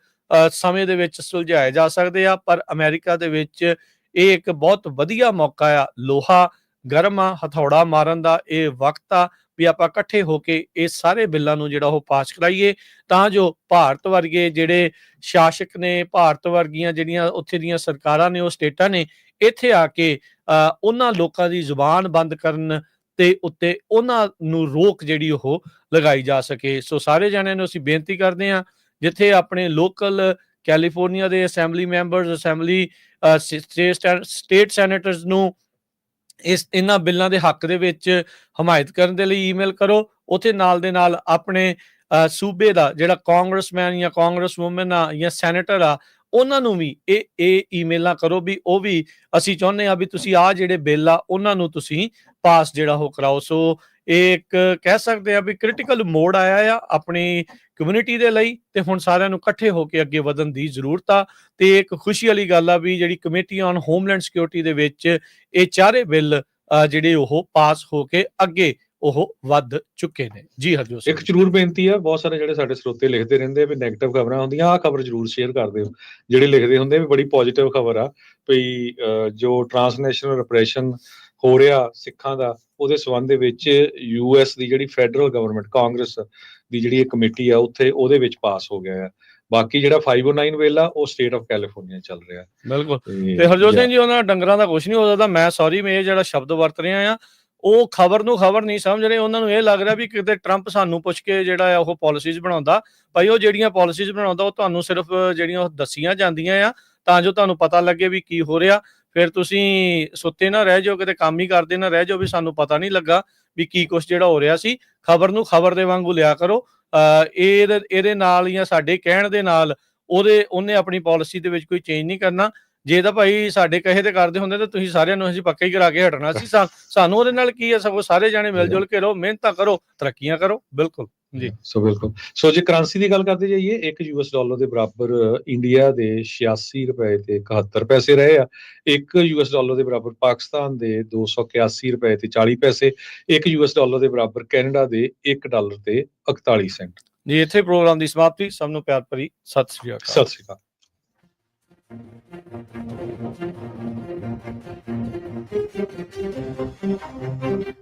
ਸਮੇਂ ਦੇ ਵਿੱਚ ਸੁਲਝਾਏ ਜਾ ਸਕਦੇ ਆ, ਪਰ ਅਮਰੀਕਾ ਦੇ ਵਿੱਚ ਇਹ ਇੱਕ ਬਹੁਤ ਵਧੀਆ ਮੌਕਾ ਆ। ਲੋਹਾ ਗਰਮ ਆ, ਹਥੌੜਾ ਮਾਰਨ ਦਾ ਇਹ ਵਕਤ ਆ ਵੀ ਆਪਾਂ ਇਕੱਠੇ ਹੋ ਕੇ ਇਹ ਸਾਰੇ ਬਿੱਲਾਂ ਨੂੰ ਜਿਹੜਾ ਉਹ ਪਾਸ ਕਰਾਈਏ ਤਾਂ ਜੋ ਭਾਰਤ ਵਰਗੇ ਜਿਹੜੇ ਸ਼ਾਸਕ ਨੇ, ਭਾਰਤ ਵਰਗੀਆਂ ਜਿਹੜੀਆਂ ਉੱਥੇ ਦੀਆਂ ਸਰਕਾਰਾਂ ਨੇ, ਉਹ ਸਟੇਟਾਂ ਨੇ, ਇੱਥੇ ਆ ਕੇ ਉਹਨਾਂ ਲੋਕਾਂ ਦੀ ਜ਼ੁਬਾਨ ਬੰਦ ਕਰਨ ਤੇ ਉੱਤੇ ਉਹਨਾਂ ਨੂੰ ਰੋਕ ਜਿਹੜੀ ਉਹ ਲਗਾਈ ਜਾ ਸਕੇ। ਸੋ ਸਾਰੇ ਜਣਿਆਂ ਨੂੰ ਅਸੀਂ ਬੇਨਤੀ ਕਰਦੇ ਹਾਂ ਜਿੱਥੇ ਆਪਣੇ ਲੋਕਲ ਕੈਲੀਫੋਰਨੀਆ ਦੇ assembly members, assembly state senators ਨੂੰ ਇਹਨਾਂ ਬਿੱਲਾਂ ਦੇ ਹੱਕ ਦੇ ਵਿੱਚ ਹਮਾਇਤ ਕਰਨ ਦੇ ਲਈ ਈਮੇਲ ਕਰੋ। ਉੱਥੇ ਨਾਲ ਦੇ ਨਾਲ ਆਪਣੇ ਸੂਬੇ ਦਾ ਜਿਹੜਾ ਕਾਂਗਰਸਮੈਨ ਜਾਂ ਕਾਂਗਰਸ ਵੂਮਨ ਆ ਜਾਂ ਸੈਨੇਟਰ ਆ ਉਹਨਾਂ ਨੂੰ ਵੀ ਇਹ ਈਮੇਲਾਂ ਕਰੋ ਵੀ ਉਹ ਵੀ ਅਸੀਂ ਚਾਹੁੰਦੇ ਆ ਵੀ ਤੁਸੀਂ ਆਹ ਜਿਹੜੇ ਬਿੱਲ ਆ ਉਹਨਾਂ ਨੂੰ ਤੁਸੀਂ ਪਾਸ ਜਿਹੜਾ ਉਹ ਕਰਾਓ। ਸੋ ਇਹ ਇੱਕ ਕਹਿ ਸਕਦੇ ਆ ਵੀ ਕ੍ਰਿਟੀਕਲ ਮੋੜ ਆਇਆ ਆ ਆਪਣੀ ਕਮਿਊਨਿਟੀ ਦੇ ਲਈ ਤੇ ਹੁਣ ਸਾਰਿਆਂ ਨੂੰ ਇਕੱਠੇ ਹੋ ਕੇ ਅੱਗੇ ਵਧਣ ਦੀ ਜ਼ਰੂਰਤ ਆ। ਤੇ ਇੱਕ ਖੁਸ਼ੀ ਵਾਲੀ ਗੱਲ ਆ ਵੀ ਜਿਹੜੀ ਕਮੇਟੀ ਔਨ ਹੋਮਲੈਂਡ ਸਿਕਿਉਰਿਟੀ ਦੇ ਵਿੱਚ ਇਹ ਚਾਰੇ ਬਿੱਲ ਜਿਹੜੇ ਉਹ ਪਾਸ ਹੋ ਕੇ ਅੱਗੇ ਉਹ ਵੱਧ ਚੁੱਕੇ ਨੇ। ਜੀ ਹਰਜੋਤ ਸਿੰਘ, ਇੱਕ ਜ਼ਰੂਰ ਬੇਨਤੀ ਆ, ਬਹੁਤ ਸਾਰੇ ਜਿਹੜੇ ਸਾਡੇ ਸਰੋਤੇ ਲਿਖਦੇ ਰਹਿੰਦੇ ਵੀ ਨੈਗੇਟਿਵ ਖਬਰਾਂ ਹੁੰਦੀਆਂ, ਆਹ ਖਬਰ ਜ਼ਰੂਰ ਸ਼ੇਅਰ ਕਰ ਦਿਓ। ਜਿਹੜੇ ਲਿਖਦੇ ਹੁੰਦੇ ਵੀ ਬੜੀ ਪੋਜ਼ਿਟਿਵ ਖਬਰ ਆ ਵੀ ਜੋ ਟ੍ਰਾਂਸਨੈਸ਼ਨਲ ਰਿਪਰੈਸ਼ਨ ਹੋ ਰਿਹਾ ਸਿੱਖਾਂ ਦਾ, ਉਹਦੇ ਸੰਬੰਧ ਦੇ ਵਿੱਚ US ਦੀ ਜਿਹੜੀ ਫੈਡਰਲ ਗਵਰਨਮੈਂਟ, ਕਾਂਗਰਸ ਦੀ ਜਿਹੜੀ ਇਹ ਕਮੇਟੀ ਆ ਉੱਥੇ ਉਹਦੇ ਵਿੱਚ ਪਾਸ ਹੋ ਗਿਆ ਆ। ਬਾਕੀ ਜਿਹੜਾ 509 ਬਿੱਲ ਆ ਉਹ ਸਟੇਟ ਆਫ ਕੈਲੀਫੋਰਨੀਆ ਚੱਲ ਰਿਹਾ। ਬਿਲਕੁਲ। ਤੇ ਹਰਜੋਤ ਸਿੰਘ ਜੀ, ਉਹਨਾਂ ਡੰਗਰਾਂ ਦਾ ਕੁਝ ਨਹੀਂ ਹੋ ਸਕਦਾ। ਮੈਂ ਸੌਰੀ, ਮੈਂ ਇਹ ਜਿਹੜਾ ਸ਼ਬਦ ਵਰਤ ਰਿਹਾ ਆ ਉਹ ਖਬਰ ਨੂੰ ਖਬਰ ਨਹੀਂ ਸਮਝ ਰਹੇ। ਉਹਨਾਂ ਨੂੰ ਇਹ ਲੱਗ ਰਿਹਾ ਵੀ ਕਿਤੇ ਟਰੰਪ ਸਾਨੂੰ ਪੁੱਛ ਕੇ ਜਿਹੜਾ ਆ ਉਹ ਪਾਲਿਸੀਜ਼ ਬਣਾਉਂਦਾ। ਭਾਈ ਉਹ ਜਿਹੜੀਆਂ ਪਾਲਿਸੀਜ਼ ਬਣਾਉਂਦਾ ਉਹ ਤੁਹਾਨੂੰ ਸਿਰਫ ਜਿਹੜੀਆਂ ਉਹ ਦੱਸੀਆਂ ਜਾਂਦੀਆਂ ਆ ਤਾਂ ਜੋ ਤੁਹਾਨੂੰ ਪਤਾ ਲੱਗੇ ਵੀ ਕੀ ਹੋ ਰਿਹਾ। ਫਿਰ ਤੁਸੀਂ ਸੁੱਤੇ ਨਾ ਰਹਿ ਜਾਓ, ਕਿਤੇ ਕੰਮ ਹੀ ਕਰਦੇ ਨਾ ਰਹਿ ਜਾਓ ਵੀ ਸਾਨੂੰ ਪਤਾ ਨਹੀਂ ਲੱਗਾ ਵੀ ਕੀ ਕੁਛ ਜਿਹੜਾ ਹੋ ਰਿਹਾ ਸੀ। ਖਬਰ ਨੂੰ ਖਬਰ ਦੇ ਵਾਂਗੂ ਲਿਆ ਕਰੋ। ਇਹਦੇ ਨਾਲ ਜਾਂ ਸਾਡੇ ਕਹਿਣ ਦੇ ਨਾਲ ਉਹਨੇ ਆਪਣੀ ਪਾਲਿਸੀ ਦੇ ਵਿੱਚ ਕੋਈ ਚੇਂਜ ਨਹੀਂ ਕਰਨਾ। ਜੇ ਤਾਂ ਭਾਈ ਸਾਡੇ ਕਹੇ ਤੇ ਕਰਦੇ ਹੁੰਦੇ ਤਾਂ ਤੁਸੀਂ ਸਾਰਿਆਂ ਨੂੰ ਅਸੀਂ ਪੱਕਾ ਹੀ ਕਰਾ ਕੇ ਹਟਣਾ ਸੀ। ਸਾਨੂੰ ਉਹਦੇ ਨਾਲ ਕੀ ਹੈ, ਸਗੋਂ ਸਾਰੇ ਜਾਣੇ ਮਿਲ ਜੁਲ ਕੇ ਰਹੋ, ਮਿਹਨਤਾਂ ਕਰੋ, ਤਰੱਕੀਆਂ ਕਰੋ। ਬਿਲਕੁਲ ਜੀ। ਬਿਲਕੁਲ। ਸੋ ਜੇ ਕਰੰਸੀ ਦੀ ਗੱਲ ਕਰਦੇ ਜਾਈਏ, ਇੱਕ $1 ਦੇ ਬਰਾਬਰ ਇੰਡੀਆ ਦੇ 86 ਰੁਪਏ ਤੇ 71 ਪੈਸੇ ਰਹੇ ਆ। ਇੱਕ $1 ਦੇ ਬਰਾਬਰ ਪਾਕਿਸਤਾਨ ਦੇ 281 ਰੁਪਏ ਤੇ 40 ਪੈਸੇ, ਇੱਕ $1 ਦੇ ਬਰਾਬਰ ਕੈਨੇਡਾ ਦੇ $1 ਤੇ 41 ਸੈਂਟ। ਜੀ ਇੱਥੇ ਪ੍ਰੋਗਰਾਮ ਦੀ ਸਮਾਪਤੀ। ਸਭ ਨੂੰ ਪਿਆਰ ਭਰੀ ਸਤਿ ਸ੍ਰੀ ਅਕਾਲ। ਸਤਿ ਸ੍ਰੀ ਅਕਾਲ। Thank you.